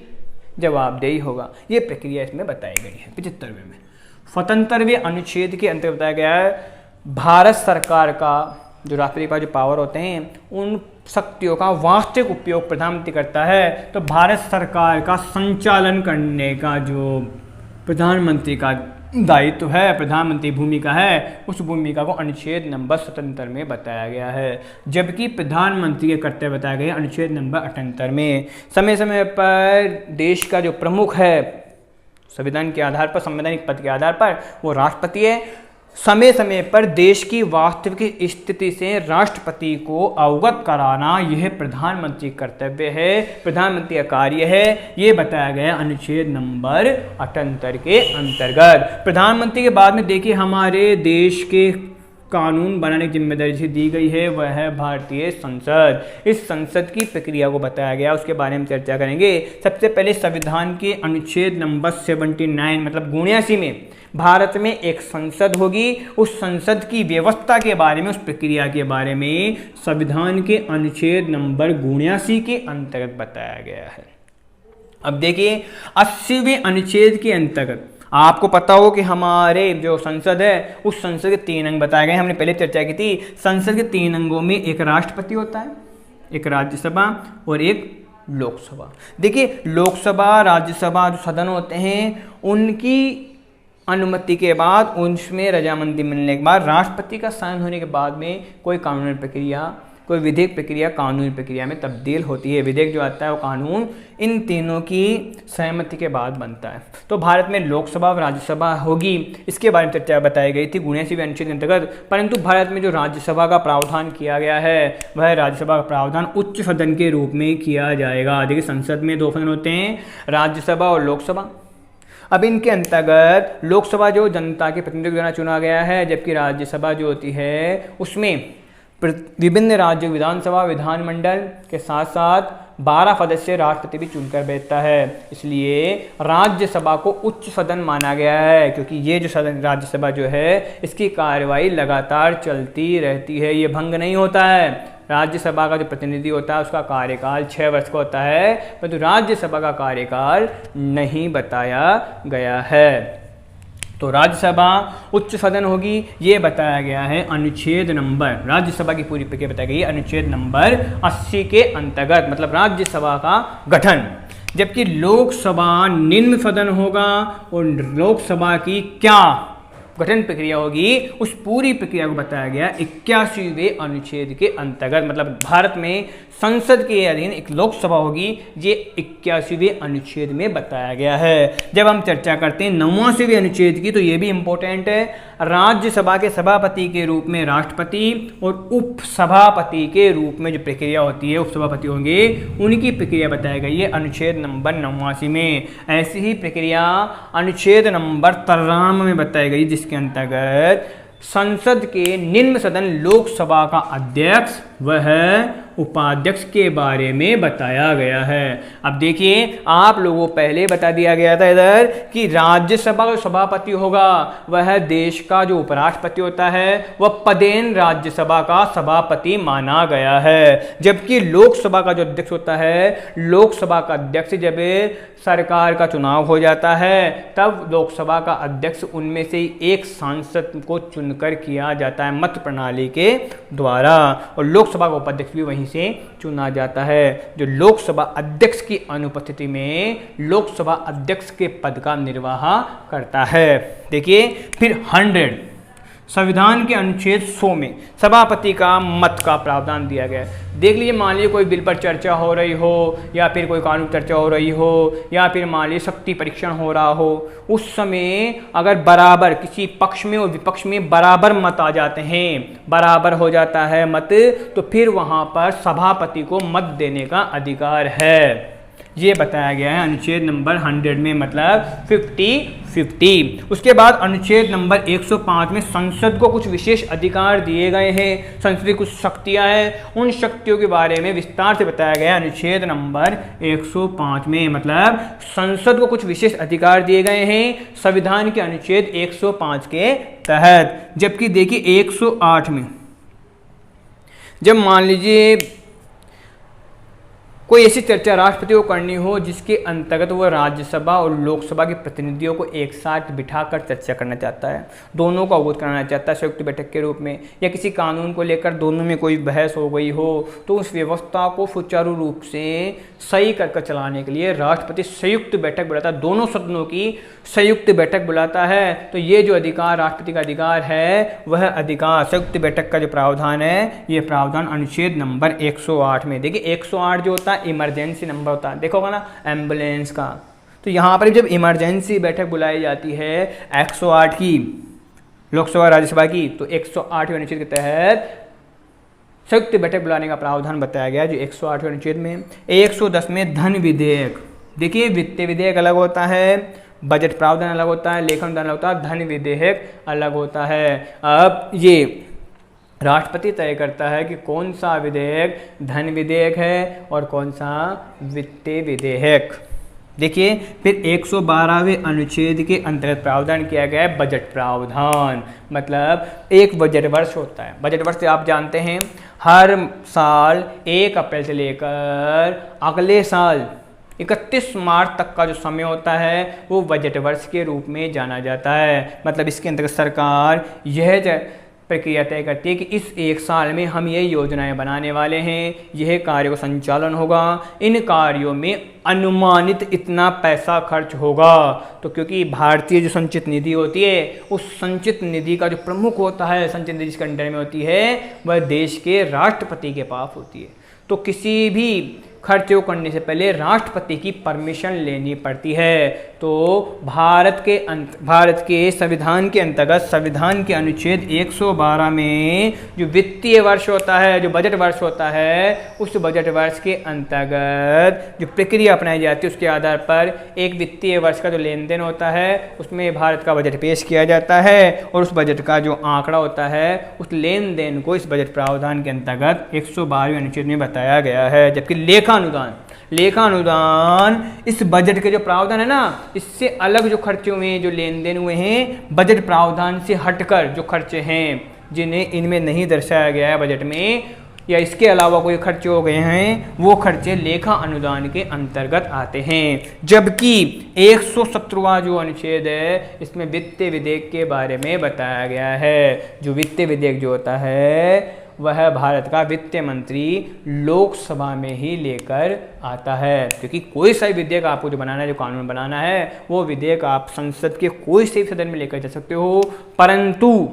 Speaker 1: जवाबदेही होगा। ये प्रक्रिया इसमें बताई गई है। 75वें में 75वें अनुच्छेद के अंतर्गत बताया गया है भारत सरकार का जो राष्ट्रपति का जो पावर होते हैं, उन शक्तियों का वास्तविक उपयोग प्रधानमंत्री करता है। तो भारत सरकार का संचालन करने का जो प्रधानमंत्री का दायित्व है, प्रधानमंत्री भूमिका है, उस भूमिका को अनुच्छेद नंबर 77 में बताया गया है। जबकि प्रधानमंत्री के कर्तव्य बताए गए अनुच्छेद नंबर 78 में। समय समय पर देश का जो प्रमुख है, संविधान के आधार पर, संवैधानिक पद के आधार पर, वो राष्ट्रपति है। समय समय पर देश की वास्तविक स्थिति से राष्ट्रपति को अवगत कराना यह प्रधानमंत्री कर्तव्य है, प्रधानमंत्री का कार्य है। ये बताया गया अनुच्छेद नंबर 78 के अंतर्गत। प्रधानमंत्री के बाद में देखिए हमारे देश के कानून बनाने की जिम्मेदारी से दी गई है वह है भारतीय संसद। इस संसद की प्रक्रिया को बताया गया, उसके बारे में चर्चा करेंगे। सबसे पहले संविधान के अनुच्छेद नंबर 79 मतलब 79 में भारत में एक संसद होगी। उस संसद की व्यवस्था के बारे में, उस प्रक्रिया के बारे में संविधान के अनुच्छेद नंबर 79 के अंतर्गत बताया गया है। अब देखिए 80वें अनुच्छेद के अंतर्गत आपको पता हो कि हमारे जो संसद है उस संसद के 3 अंग बताए गए। हमने पहले चर्चा की थी। संसद के 3 अंगों में एक राष्ट्रपति होता है, एक राज्यसभा और एक लोकसभा। देखिए लोकसभा राज्यसभा जो सदन होते हैं उनकी अनुमति के बाद, उसमें रजामंदी मिलने के बाद, राष्ट्रपति का साइन होने के बाद में कोई कानूनी प्रक्रिया, कोई विधेयक प्रक्रिया कानूनी प्रक्रिया में तब्दील होती है। विधेयक जो आता है वो कानून इन तीनों की सहमति के बाद बनता है। तो भारत में लोकसभा और राज्यसभा होगी, इसके बारे में चर्चा बताई गई थी 79वें अनुच्छेद के अंतर्गत। परंतु भारत में जो राज्यसभा का प्रावधान किया गया है वह राज्यसभा का प्रावधान उच्च सदन के रूप में किया जाएगा। देखिए संसद में 2 सदन होते हैं, राज्यसभा और लोकसभा। अब इनके अंतर्गत लोकसभा जो जनता के प्रतिनिधियों द्वारा चुना गया है, जबकि राज्यसभा जो होती है उसमें विभिन्न राज्यों विधानसभा विधानमंडल के साथ साथ 12 सदस्य राष्ट्रपति भी चुनकर बैठता है। इसलिए राज्यसभा को उच्च सदन माना गया है, क्योंकि ये जो सदन राज्यसभा जो है इसकी कार्यवाही लगातार चलती रहती है, ये भंग नहीं होता है। राज्यसभा का जो प्रतिनिधि होता है उसका कार्यकाल 6 वर्ष का होता है, परंतु राज्यसभा का कार्यकाल नहीं बताया गया है। तो राज्यसभा उच्च सदन होगी, ये बताया गया है अनुच्छेद नंबर, राज्यसभा की पूरी प्रक्रिया बताई गई है अनुच्छेद नंबर 80 के अंतर्गत, मतलब राज्यसभा का गठन। जबकि लोकसभा निम्न सदन होगा और लोकसभा की क्या गठन प्रक्रिया होगी उस पूरी प्रक्रिया को बताया गया 81वें अनुच्छेद के अंतर्गत। मतलब भारत में संसद के अधीन एक लोकसभा होगी, ये 81वें अनुच्छेद में बताया गया है। जब हम चर्चा करते हैं 89वें अनुच्छेद की, तो ये भी इंपॉर्टेंट है। राज्यसभा के सभापति के रूप में राष्ट्रपति और उपसभापति के रूप में जो प्रक्रिया होती है, उपसभापति होंगे, उनकी प्रक्रिया बताई गई है अनुच्छेद नंबर 89 में। ऐसी ही प्रक्रिया अनुच्छेद नंबर 53 में बताई गई, जिसके अंतर्गत संसद के निम्न सदन लोकसभा का अध्यक्ष वह उपाध्यक्ष के बारे में बताया गया है। अब देखिए आप लोगों को पहले बता दिया गया था इधर कि राज्यसभा का सभापति होगा वह देश का जो उपराष्ट्रपति होता है वह पदेन राज्यसभा का सभापति माना गया है। जबकि लोकसभा का जो अध्यक्ष होता है, लोकसभा का अध्यक्ष जब सरकार का चुनाव हो जाता है तब लोकसभा का अध्यक्ष उनमें से एक सांसद को चुनकर किया जाता है मत प्रणाली के द्वारा, और लोकसभा का उपाध्यक्ष भी वहीं से चुना जाता है, जो लोकसभा अध्यक्ष की अनुपस्थिति में लोकसभा अध्यक्ष के पद का निर्वाह करता है। देखिए फिर 100 संविधान के अनुच्छेद 100 में सभापति का मत का प्रावधान दिया गया है। देख लीजिए, मान लीजिए कोई बिल पर चर्चा हो रही हो या फिर कोई कानून चर्चा हो रही हो या फिर मान लीजिए शक्ति परीक्षण हो रहा हो, उस समय अगर बराबर किसी पक्ष में और विपक्ष में बराबर मत आ जाते हैं, बराबर हो जाता है मत, तो फिर वहाँ पर सभापति को मत देने का अधिकार है। ये बताया गया है अनुच्छेद नंबर 100 में, मतलब 50-50। उसके बाद अनुच्छेद नंबर 105 में संसद को कुछ विशेष अधिकार दिए गए हैं, संसद की कुछ शक्तियां हैं, उन शक्तियों के बारे में विस्तार से बताया गया अनुच्छेद नंबर 105 में। मतलब संसद को कुछ विशेष अधिकार दिए गए हैं संविधान के अनुच्छेद 105 के तहत। जबकि देखिए 108 में जब मान लीजिए कोई ऐसी चर्चा राष्ट्रपति को करनी हो जिसके अंतर्गत वह राज्यसभा और लोकसभा के प्रतिनिधियों को एक साथ बिठाकर चर्चा करना चाहता है, दोनों को अवगत कराना चाहता है संयुक्त बैठक के रूप में, या किसी कानून को लेकर दोनों में कोई बहस हो गई हो, तो उस व्यवस्था को सुचारू रूप से सही कर चलाने के लिए राष्ट्रपति संयुक्त बैठक बुलाता है, दोनों सदनों की संयुक्त बैठक बुलाता है। तो ये जो अधिकार राष्ट्रपति का अधिकार है, वह अधिकार संयुक्त बैठक का जो प्रावधान है, ये प्रावधान अनुच्छेद नंबर 108 में। देखिए 108 जो होता है इमरजेंसी नंबर होता है, देखोगा ना एम्बुलेंस का, तो यहाँ पर जब इमरजेंसी बैठक बुलाई जाती है 108 की लोकसभा राज्यसभा की, तो 108वें अनुच्छेद के तहत संयुक्त बैठक बुलाने का प्रावधान बताया गया जो 108वें अनुच्छेद में। 110 में धन विधेयक, देखिए वित्तीय विधेयक अलग होता है, बजट प्रावधान अलग होता है, लेखन अलग होता है, धन विधेयक अलग होता है। अब ये राष्ट्रपति तय करता है कि कौन सा विधेयक धन विधेयक है और कौन सा वित्तीय विधेयक। देखिए, फिर 112वें अनुच्छेद के अंतर्गत प्रावधान किया गया है बजट प्रावधान। मतलब एक बजट वर्ष होता है। बजट वर्ष आप जानते हैं हर साल 1 अप्रैल से लेकर अगले साल 31 मार्च तक का जो समय होता है वो बजट वर्ष के रूप में जाना जाता है। मतलब इसके अंतर्गत सरकार यह प्रक्रिया तय करती है कि इस एक साल में हम ये योजनाएं बनाने वाले हैं, यह कार्य का संचालन होगा, इन कार्यों में अनुमानित इतना पैसा खर्च होगा। तो क्योंकि भारतीय जो संचित निधि होती है उस संचित निधि का जो प्रमुख होता है, संचित निधि जिसके अंडर में होती है, वह देश के राष्ट्रपति के पास होती है। तो किसी भी खर्च को करने से पहले राष्ट्रपति की परमिशन लेनी पड़ती है। तो भारत के संविधान के अंतर्गत संविधान के अनुच्छेद 112 में जो वित्तीय वर्ष होता है, जो बजट वर्ष होता है, उस बजट वर्ष के अंतर्गत जो प्रक्रिया अपनाई जाती है उसके आधार पर एक वित्तीय वर्ष का जो लेन देन होता है उसमें भारत का बजट पेश किया जाता है और उस बजट का जो आंकड़ा होता है उस लेन देन को इस बजट प्रावधान के अंतर्गत 112वें अनुच्छेद में बताया गया है। जबकि लेखा अनुदान इस बजट के जो प्रावधान है ना, इससे अलग जो खर्चे हुए हैं, जो लेन देन हुए हैं बजट प्रावधान से हटकर जो खर्चे हैं जिन्हें इनमें नहीं दर्शाया गया है बजट में, या इसके अलावा कोई खर्चे हो गए हैं, वो खर्चे लेखा अनुदान के अंतर्गत आते हैं। जबकि 117वां जो अनुच्छेद है इसमें वित्तीय विधेयक के बारे में बताया गया है। जो वित्तीय विधेयक जो होता है वह भारत का वित्त मंत्री लोकसभा में ही लेकर आता है। क्योंकि कोई सा विधेयक आपको जो बनाना है, जो कानून बनाना है, वो विधेयक आप संसद के कोई से भी सदन में लेकर जा सकते हो, परंतु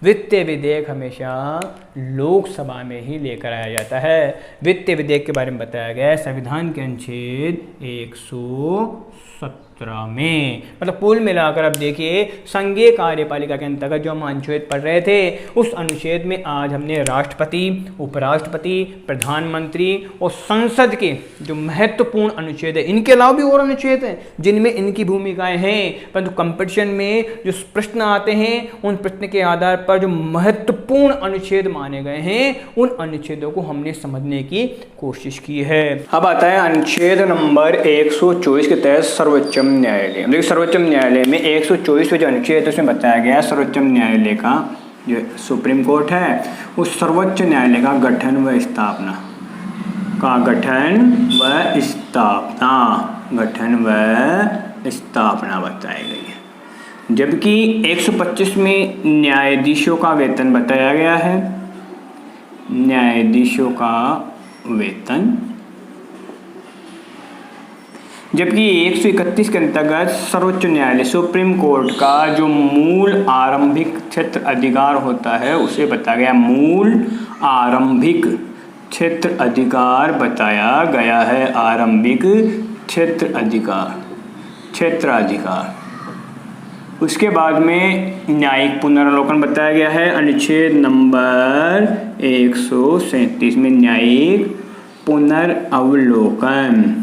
Speaker 1: वित्तीय विधेयक हमेशा लोकसभा में ही लेकर आया जाता है। वित्तीय विधेयक के बारे में बताया गया है संविधान के अनुच्छेद 117 में। मतलब कुल मिलाकर अब देखिए संघीय कार्यपालिका के अंतर्गत जो हम अनुच्छेद पढ़ रहे थे उस अनुच्छेद में आज हमने राष्ट्रपति, उपराष्ट्रपति, प्रधानमंत्री और संसद के जो महत्वपूर्ण अनुच्छेद है, इनके अलावा भी और अनुच्छेद हैं जिनमें इनकी भूमिकाएं हैं, परंतु कंपटीशन में जो प्रश्न आते हैं उन प्रश्न के आधार पर जो महत्वपूर्ण अनुच्छेद माने गए हैं उन अनुच्छेदों को हमने समझने की कोशिश की है। अब आता है अनुच्छेद नंबर 124 के तहत सर्वोच्च न्यायालय। देखिए सर्वोच्च न्यायालय में 124 जो अनुच्छेद है उसमें बताया गया है सर्वोच्च न्यायालय का जो सुप्रीम कोर्ट है उस सर्वोच्च न्यायालय का गठन व स्थापना बताई गई है। जबकि 125 में न्यायाधीशों का वेतन बताया गया है, न्यायाधीशों का वेतन। जबकि 131 के अंतर्गत सर्वोच्च न्यायालय सुप्रीम कोर्ट का जो मूल आरंभिक क्षेत्र अधिकार होता है उसे बताया गया, मूल आरंभिक क्षेत्र अधिकार बताया गया है, आरंभिक क्षेत्राधिकार। उसके बाद में न्यायिक पुनरावलोकन बताया गया है अनुच्छेद नंबर 137 में, न्यायिक पुनरावलोकन।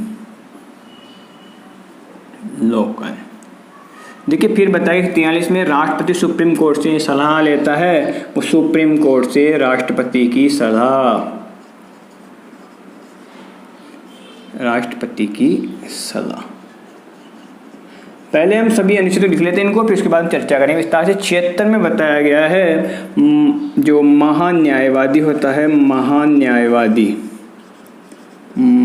Speaker 1: देखिए फिर बताया कि 43 में राष्ट्रपति सुप्रीम कोर्ट से सलाह लेता है, वो सुप्रीम कोर्ट से राष्ट्रपति की सलाह, पहले हम सभी अनुच्छेद लिख लेते हैं इनको, फिर उसके बाद चर्चा करेंगे विस्तार से। 76 में बताया गया है जो महान्यायवादी होता है,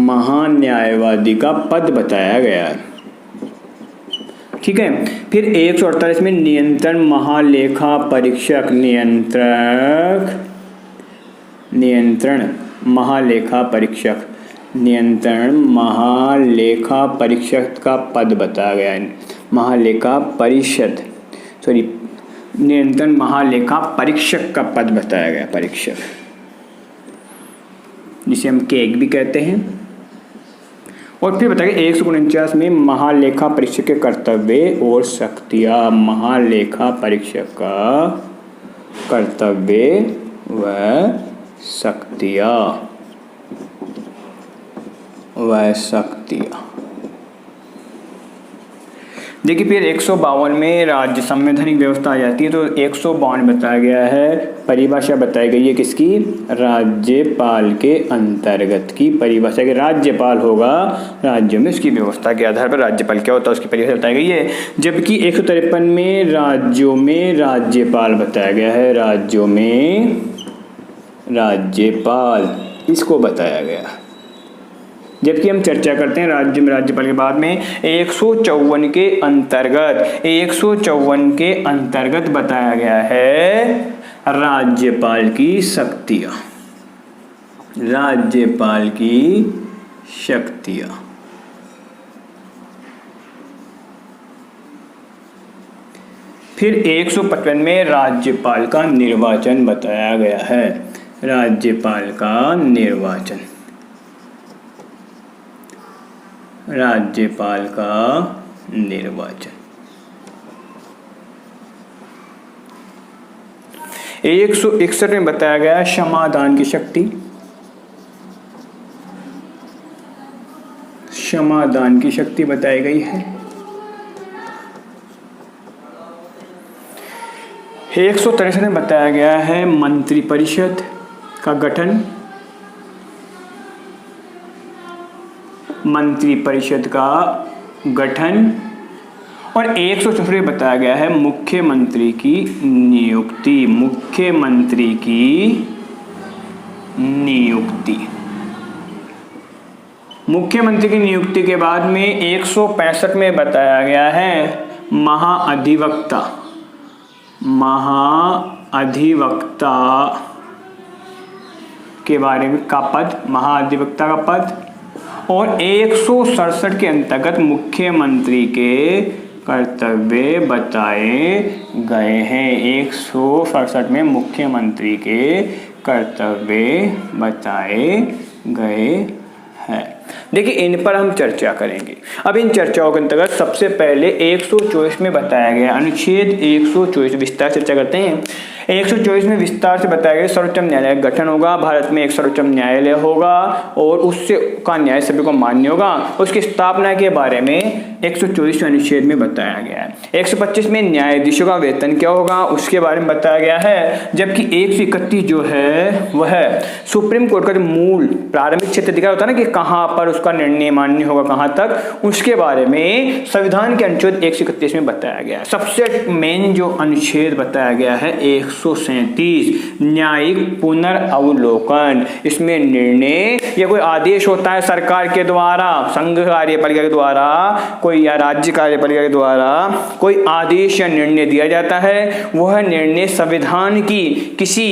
Speaker 1: महान्यायवादी का पद बताया गया है, ठीक है। फिर 148 में नियंत्रण महालेखा परीक्षक, नियंत्रण महालेखा परीक्षक का पद बताया गया है, नियंत्रण महालेखा परीक्षक का पद बताया गया, परीक्षक जिसे हम केक भी कहते हैं। और फिर बताया 149 में महालेखा परीक्षक के कर्तव्य और शक्तियाँ, महालेखा परीक्षक का कर्तव्य व शक्तियाँ। देखिए फिर 152 में राज्य संवैधानिक व्यवस्था आ जाती है। तो 152 बताया गया है, परिभाषा बताई गई है किसकी, राज्यपाल के अंतर्गत की परिभाषा के राज्यपाल होगा राज्यों में, उसकी व्यवस्था के आधार पर राज्यपाल क्या होता है उसकी परिभाषा बताई गई है। जबकि 153 में राज्यों में राज्यपाल बताया गया है, राज्यों में राज्यपाल इसको बताया गया। जबकि हम चर्चा करते हैं राज्य में राज्यपाल के बाद में 154 के अंतर्गत बताया गया है राज्यपाल की शक्तियां, राज्यपाल की शक्तियां। फिर 155 में राज्यपाल का निर्वाचन बताया गया है, राज्यपाल का निर्वाचन, राज्यपाल का निर्वाचन। 161 में बताया गया क्षमादान की शक्ति, क्षमादान की शक्ति बताई गई है। 163 में बताया गया है मंत्रिपरिषद का गठन, मंत्रिपरिषद का गठन। और 164 में बताया गया है मुख्यमंत्री की नियुक्ति, मुख्यमंत्री की नियुक्ति। मुख्यमंत्री की नियुक्ति के बाद में 165 में बताया गया है महाअधिवक्ता, महाअधिवक्ता के बारे में का पद, महाअधिवक्ता का पद। और 167 के अंतर्गत मुख्यमंत्री के कर्तव्य बताए गए हैं, 167 में मुख्यमंत्री के कर्तव्य बताए गए हैं। देखिए इन पर हम चर्चा करेंगे। अब इन चर्चाओं के अंतर्गत सबसे पहले 124 में बताया गया अनुच्छेद 124 विस्तार चर्चा करते हैं। 124 में विस्तार से बताया गया सर्वोच्च न्यायालय का गठन होगा, भारत में एक सर्वोच्च न्यायालय होगा और उससे का न्याय सभी को मान्य होगा। उसकी स्थापना के बारे में 124 अनुच्छेद में बताया गया है। 125 में न्यायाधीशों का वेतन क्या होगा उसके बारे में बताया गया है। जबकि 131 जो है वह सुप्रीम कोर्ट का जो मूल प्रारंभिक क्षेत्र अधिकार होता है ना कि कहाँ पर उसका निर्णय मान्य होगा कहाँ तक, उसके बारे में संविधान के अनुच्छेद 131 में बताया गया है। सबसे मेन जो अनुच्छेद बताया गया है 137 न्यायिक पुनर्अवलोकन। इसमें निर्णय या कोई आदेश होता है सरकार के द्वारा, संघ कार्यपालिका के द्वारा कोई या राज्य कार्यपालिका के द्वारा कोई आदेश या निर्णय दिया जाता है, वह निर्णय संविधान की किसी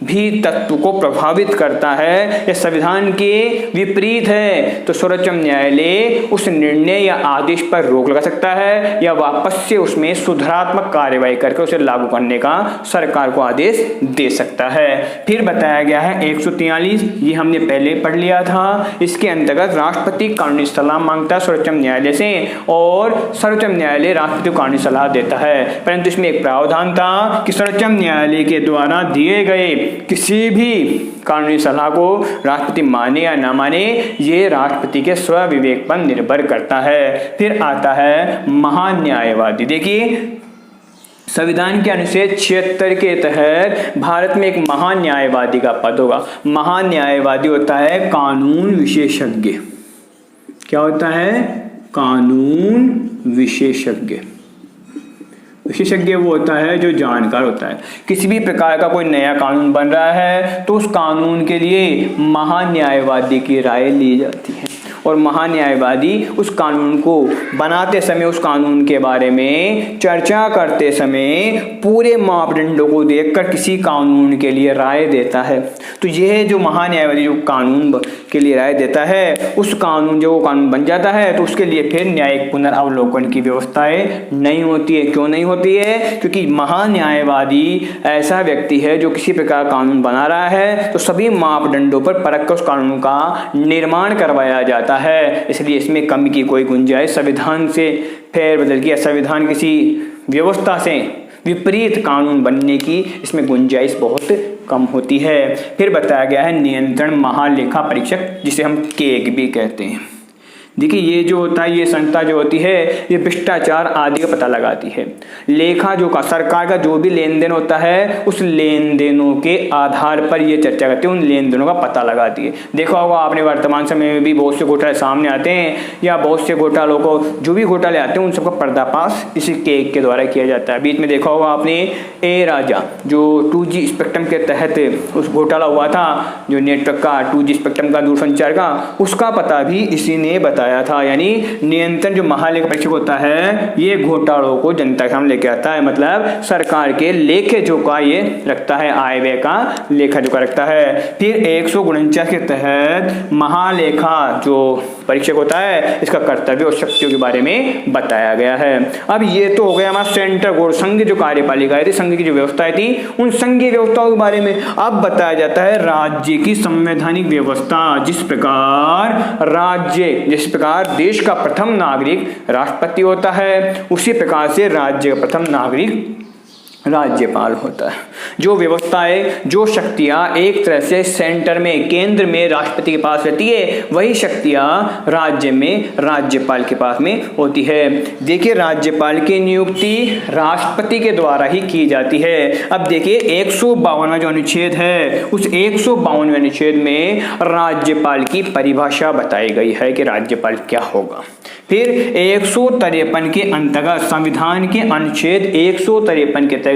Speaker 1: भी तत्व को प्रभावित करता है या संविधान के विपरीत है तो सर्वोच्च न्यायालय उस निर्णय या आदेश पर रोक लगा सकता है या वापस से उसमें सुधारात्मक कार्रवाई करके उसे लागू करने का सरकार को आदेश दे सकता है। फिर बताया गया है 143, ये हमने पहले पढ़ लिया था। इसके अंतर्गत राष्ट्रपति कानूनी सलाह मांगता है सर्वोच्च न्यायालय से और सर्वोच्च न्यायालय राष्ट्रपति को कानूनी सलाह देता है, परंतु इसमें एक प्रावधान था कि सर्वोच्च न्यायालय के द्वारा दिए गए किसी भी कानूनी सलाह को राष्ट्रपति माने या ना माने ये राष्ट्रपति के स्वविवेक पर निर्भर करता है। फिर आता है महान्यायवादी। देखिए संविधान के अनुच्छेद 76 के तहत भारत में एक महान्यायवादी का पद होगा। महान्यायवादी होता है कानून विशेषज्ञ। क्या होता है? कानून विशेषज्ञ। विशेषज्ञ वो होता है जो जानकार होता है। किसी भी प्रकार का कोई नया कानून बन रहा है तो उस कानून के लिए महान्यायवादी की राय ली जाती है और महान्यायवादी उस कानून को बनाते समय उस कानून के बारे में चर्चा करते समय पूरे मापदंडों को देखकर किसी कानून के लिए राय देता है। तो यह जो महान्यायवादी जो कानून के लिए राय देता है उस कानून जो कानून बन जाता है तो उसके लिए फिर न्यायिक पुनर्अवलोकन की व्यवस्थाएं नहीं होती है। क्यों नहीं होती है? क्योंकि महान्यायवादी ऐसा व्यक्ति है जो किसी प्रकार कानून बना रहा है तो सभी मापदंडों पर परख कर उस कानून का निर्माण करवाया जाता है, इसलिए इसमें कमी की कोई गुंजाइश संविधान से फेरबदल किया संविधान किसी व्यवस्था से विपरीत कानून बनने की इसमें गुंजाइश बहुत कम होती है। फिर बताया गया है नियंत्रण महालेखा परीक्षक जिसे हम केग भी कहते हैं। देखिए ये जो होता है, ये संस्था जो होती है ये भ्रष्टाचार आदि का पता लगाती है। लेखा जो का सरकार का जो भी लेन देन होता है उस लेन देनों के आधार पर ये चर्चा करती है, उन लेन देनों का पता लगाती है। देखा होगा आपने वर्तमान समय में भी बहुत से घोटाले सामने आते हैं, या बहुत से घोटालों को जो भी घोटाले आते हैं उन सबका पर्दाफाश इसी केक के द्वारा किया जाता है। बीच में देखा होगा आपने ए राजा जो 2G स्पेक्ट्रम के तहत उस घोटाला हुआ था, जो नेटवर्क का 2G स्पेक्ट्रम का दूरसंचार का, उसका पता भी इसी ने बताया था। यानी नियंत्रण जो महालेखा परीक्षक होता है ये घोटालों को जनता के सामने लेके आता है, मतलब सरकार के लेखे जोखा ये रखता है, आय व्यय का लेखा जोखा रखता है। फिर 149 के तहत महालेखा जो परीक्षक होता है इसका कर्तव्य और शक्तियों के बारे में बताया गया है। अब ये तो हो गया हमारा सेंट्रल गवर्नमेंट, संघ जो कार्यपालिकाएं थी, संघ की जो व्यवस्थाएं थी, उन संघीय व्यवस्थाओं के बारे में। अब बताया जाता है राज्य की संवैधानिक व्यवस्था। जिस प्रकार देश का प्रथम नागरिक राष्ट्रपति होता है, उसी प्रकार से राज्य का प्रथम नागरिक राज्यपाल होता है। जो व्यवस्थाएं, जो शक्तियां एक तरह से सेंटर में, केंद्र में राष्ट्रपति के पास रहती है, वही शक्तियां राज्य में राज्यपाल के पास में होती है। देखिए राज्यपाल की नियुक्ति राष्ट्रपति के द्वारा ही की जाती है। अब देखिए 152वां जो अनुच्छेद है, उस 152वें अनुच्छेद में राज्यपाल की परिभाषा बताई गई है कि राज्यपाल क्या होगा। फिर 153 के अंतर्गत संविधान के अनुच्छेद 153 के तहत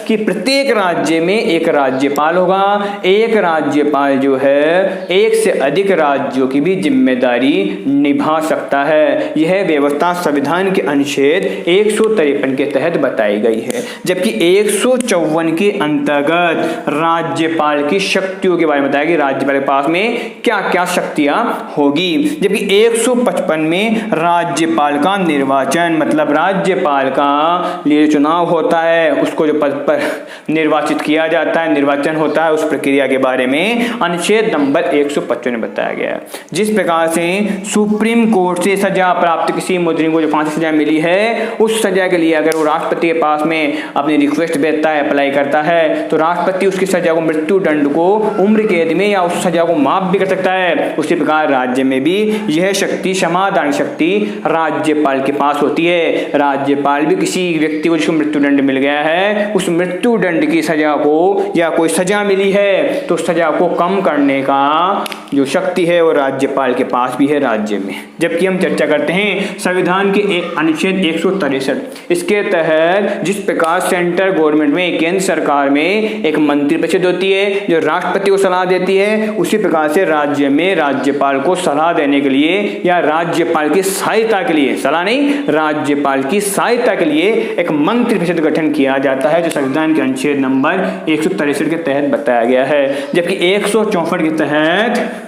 Speaker 1: कि प्रत्येक राज्य में एक राज्यपाल होगा। एक राज्यपाल जो है एक से अधिक राज्यों की भी जिम्मेदारी निभा सकता है। यह व्यवस्था संविधान के अनुच्छेद 153 के तहत बताई गई है। जबकि 154 के अंतर्गत राज्यपाल की शक्तियों के बारे में बताया कि राज्यपाल के पास में क्या क्या शक्तियां होगी। जबकि 155 में राज्यपाल का निर्वाचन, मतलब राज्यपाल का लिए चुनाव होता है, उसको जो पद पर निर्वाचित किया जाता है, निर्वाचन होता है, उस प्रक्रिया के बारे में अनुच्छेद नंबर 155 में बताया गया है। जिस प्रकार से सुप्रीम कोर्ट से सजा प्राप्त किसी मुजरिम को जो फांसी सजा मिली है, उस सजा के लिए अगर वो राष्ट्रपति के पास में अपनी रिक्वेस्ट भेजता है, अप्लाई करता है, तो राष्ट्रपति उसकी सजा को, मृत्यु दंड को उम्र कैद में या उस सजा को माफ भी कर सकता है। उसी प्रकार राज्य में भी यह शक्ति, समाधान शक्ति राज्यपाल के पास होती है। राज्यपाल भी किसी व्यक्ति को जिसको मृत्यु दंड मिल गया है, उस मृत्यु दंड की सजा को, या कोई सजा मिली है तो सजा को कम करने का जो शक्ति है वो राज्यपाल के पास भी है राज्य में। जबकि हम चर्चा करते हैं संविधान के अनुच्छेद 163, इसके तहत जिस प्रकार सेंट्रल गवर्नमेंट में, केंद्र सरकार में एक मंत्री परिषद होती है जो राष्ट्रपति को सलाह देती है, उसी प्रकार से राज्य में राज्यपाल को सलाह देने के लिए या राज्यपाल की सहायता के लिए, सलाह नहीं, राज्यपाल की सहायता के लिए एक मंत्री परिषद गठन किया जाता है, जो संविधान के अनुच्छेद नंबर 163 के तहत बताया गया है। जबकि 164 के तहत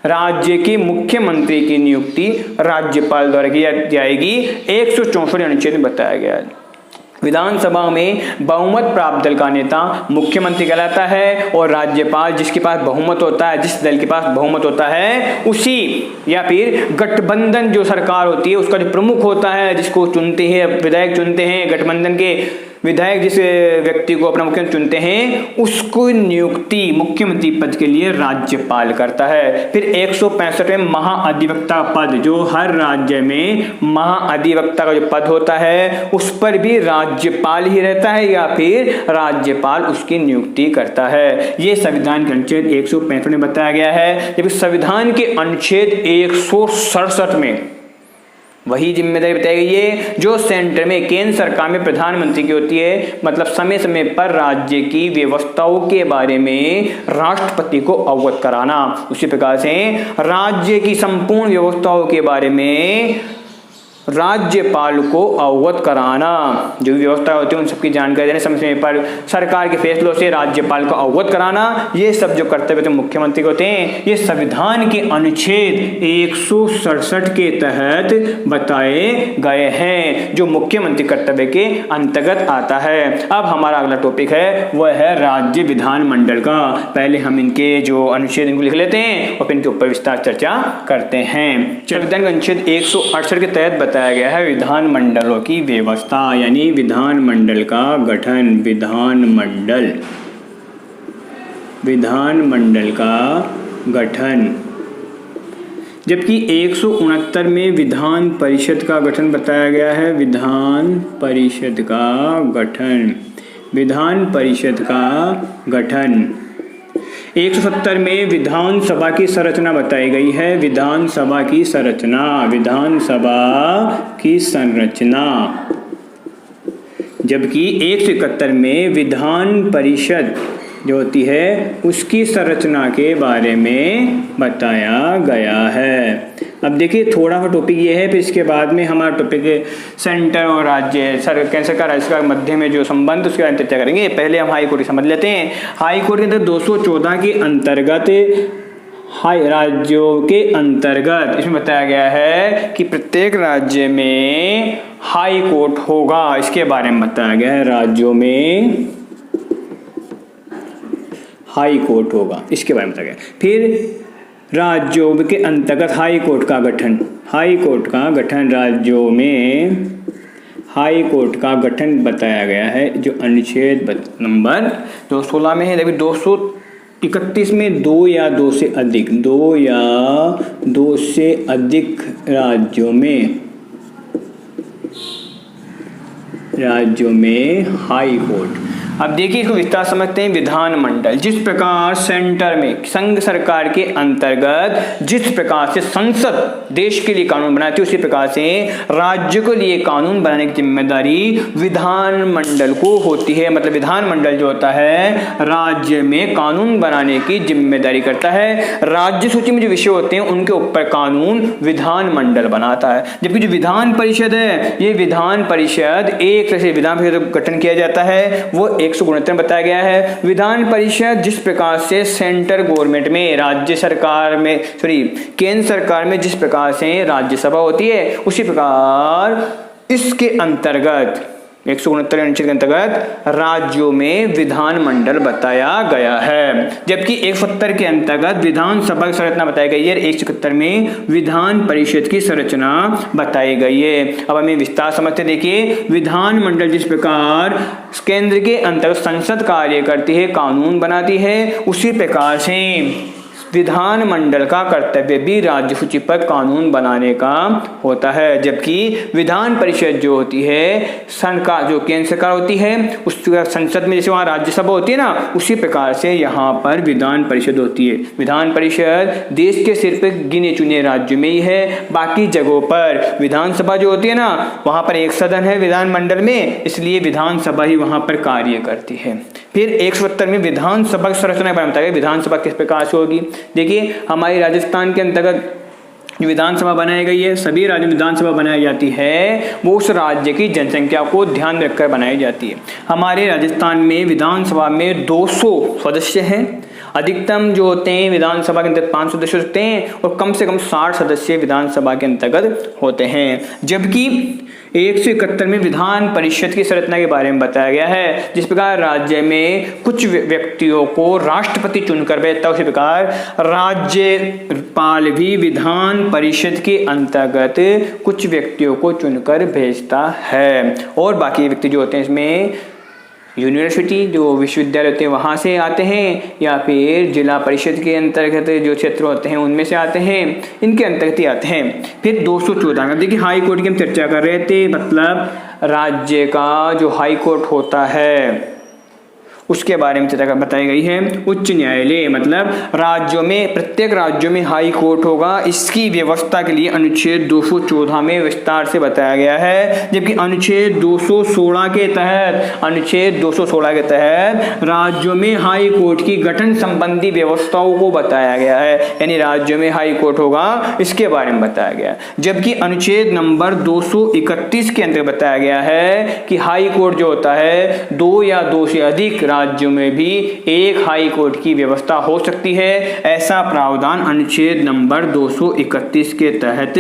Speaker 1: राज्य के मुख्यमंत्री की नियुक्ति राज्यपाल द्वारा की जाएगी। 164 अनुच्छेद में बताया गया है। विधानसभा में बहुमत प्राप्त दल का नेता मुख्यमंत्री कहलाता है, और राज्यपाल जिसके पास बहुमत होता है, जिस दल के पास बहुमत होता है, उसी या फिर गठबंधन जो सरकार होती है उसका जो प्रमुख होता है, जिसको चुनते हैं विधायक चुनते हैं, गठबंधन के विधायक जिस व्यक्ति को अपना मुख्यमंत्री चुनते हैं, उसको नियुक्ति मुख्यमंत्री पद के लिए राज्यपाल करता है। फिर 165 में महाअधिवक्ता पद, जो हर राज्य में महाअधिवक्ता का जो पद होता है उस पर भी राज्यपाल ही रहता है या फिर राज्यपाल उसकी नियुक्ति करता है। ये संविधान के अनुच्छेद 165 में बताया गया है। जबकि संविधान के अनुच्छेद 167 में वही जिम्मेदारी बताई गई है जो सेंटर में, केंद्र सरकार में प्रधानमंत्री की होती है, मतलब समय समय पर राज्य की व्यवस्थाओं के बारे में राष्ट्रपति को अवगत कराना। उसी प्रकार से राज्य की संपूर्ण व्यवस्थाओं के बारे में राज्यपाल को अवगत कराना, जो भी व्यवस्था होती है उन सबकी जानकारी देने, समय समय पर सरकार के फैसलों से राज्यपाल को अवगत कराना, ये सब जो कर्तव्य तो मुख्यमंत्री को होते हैं, ये संविधान के अनुच्छेद 167 के तहत बताए गए हैं, जो मुख्यमंत्री कर्तव्य के अंतर्गत आता है। अब हमारा अगला टॉपिक है वह है राज्य विधानमंडल का। पहले हम इनके जो अनुच्छेद इनको लिख लेते हैं और फिर इनके ऊपर विस्तार चर्चा करते हैं। संविधान के अनुच्छेद 168 के तहत बताया गया है विधानमंडलों की व्यवस्था, यानी विधानमंडल का गठन। विधानमंडल का गठन जबकि 169 में विधान परिषद का गठन बताया गया है। विधान परिषद का गठन, विधान परिषद का गठन। 170 में विधानसभा की संरचना बताई गई है। विधानसभा की संरचना, विधानसभा की संरचना। जबकि 171 में विधान परिषद जो होती है उसकी संरचना के बारे में बताया गया है। अब देखिए थोड़ा सा टॉपिक ये है, फिर इसके बाद में हमारा टॉपिक सेंटर और राज्य, केंद्र सरकार राज्य सरकार मध्य में जो संबंध उसके बारे में चर्चा करेंगे। पहले हम हाई कोर्ट समझ लेते हैं। हाई कोर्ट के अंदर 214 के अंतर्गत राज्यों के अंतर्गत इसमें बताया गया है कि प्रत्येक राज्य में हाई कोर्ट होगा। इसके बारे में बताया गया है, राज्यों में हाई कोर्ट होगा, इसके बारे में बताया गया। फिर राज्यों के अंतर्गत हाई कोर्ट का गठन, हाई कोर्ट का गठन, राज्यों में हाई कोर्ट का गठन बताया गया है, जो अनुच्छेद नंबर 216 में है। देखिए 231 में 2 या 2 से अधिक, 2 या 2 से अधिक राज्यों में हाई कोर्ट। अब देखिए इसको विस्तार समझते हैं। विधानमंडल, जिस प्रकार सेंटर में संघ सरकार के अंतर्गत जिस प्रकार से संसद देश के लिए कानून बनाती है, उसी प्रकार से राज्य के लिए कानून बनाने की जिम्मेदारी विधानमंडल को होती है। मतलब विधानमंडल जो होता है राज्य में कानून बनाने की जिम्मेदारी करता है। राज्य सूची में जो विषय होते हैं उनके ऊपर कानून विधानमंडल बनाता है। जबकि जो विधान परिषद है, ये विधान परिषद एक तरह से विधान परिषद गठन किया जाता है, वो 169 में बताया गया है। विधान परिषद जिस प्रकार से सेंटर गवर्नमेंट में, राज्य सरकार में, केंद्र सरकार में जिस प्रकार से राज्यसभा होती है, उसी प्रकार इसके अंतर्गत 169 अनुच्छेद के अंतर्गत राज्यों में विधानमंडल बताया गया है। जबकि 170 के अंतर्गत विधानसभा की संरचना बताई गई है। 171 में विधान परिषद की संरचना बताई गई है। अब हमें विस्तार समझते देखिए। विधानमंडल जिस प्रकार केंद्र के अंतर्गत संसद कार्य करती है, कानून बनाती है, उसी प्रकार से विधानमंडल का कर्तव्य भी राज्य सूची पर कानून बनाने का होता है। जबकि विधान परिषद जो होती है, सरकार जो केंद्र सरकार होती है, उस संसद में जैसे वहाँ राज्यसभा होती है ना, उसी प्रकार से यहाँ पर विधान परिषद होती है। विधान परिषद देश के सिर्फ गिने चुने राज्यों में ही है, बाकी जगहों पर विधानसभा जो होती है ना, वहाँ पर एक सदन है विधानमंडल में, इसलिए विधानसभा ही वहाँ पर कार्य करती है। फिर 170 में विधानसभा की संरचना बताया गया। विधानसभा किस प्रकार से होगी? देखिए हमारी राजस्थान के अंतर्गत जो विधानसभा बनाई गई है, सभी राज्यों में विधानसभा बनाई जाती है, वो उस राज्य की जनसंख्या को ध्यान में रखकर बनाई जाती है। हमारे राजस्थान में विधानसभा में 200 सदस्य हैं। अधिकतम जो होते हैं विधानसभा के अंतर्गत 5 सदस्य होते हैं और कम से कम 60 सदस्य विधानसभा के अंतर्गत होते हैं। जबकि 171 में विधान परिषद की संरचना के बारे में बताया गया है। जिस प्रकार राज्य में कुछ व्यक्तियों को राष्ट्रपति चुनकर भेजता है, उसी प्रकार राज्यपाल भी विधान परिषद के अंतर्गत कुछ व्यक्तियों को चुनकर भेजता है। और बाकी व्यक्ति जो होते हैं इसमें यूनिवर्सिटी जो विश्वविद्यालय होते हैं वहाँ से आते हैं, या फिर जिला परिषद के अंतर्गत जो क्षेत्र होते हैं उनमें से आते हैं, इनके अंतर्गत ही आते हैं। फिर 214 देखिए हाई कोर्ट की हम चर्चा कर रहे थे, मतलब राज्य का जो हाई कोर्ट होता है उसके बारे में चर्चा बताई गई है। उच्च न्यायालय मतलब राज्यों में, प्रत्येक राज्यों में हाई कोर्ट होगा, इसकी व्यवस्था के लिए अनुच्छेद 214 में विस्तार से बताया गया है। जबकि अनुच्छेद 216 के तहत राज्यों में हाई कोर्ट की गठन संबंधी व्यवस्थाओं को बताया गया है, यानी राज्यों में हाई कोर्ट होगा इसके बारे में बताया गया। जबकि अनुच्छेद नंबर 231 के अंतर्गत बताया गया है कि हाई कोर्ट जो होता है 2 या 2 से अधिक राज्यों में भी एक हाई कोर्ट की व्यवस्था हो सकती है। ऐसा प्रावधान अनुच्छेद नंबर 231 के तहत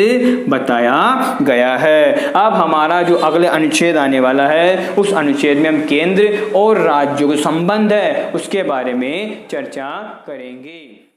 Speaker 1: बताया गया है। अब हमारा जो अगले अनुच्छेद आने वाला है, उस अनुच्छेद में हम केंद्र और राज्यों के संबंध है उसके बारे में चर्चा करेंगे।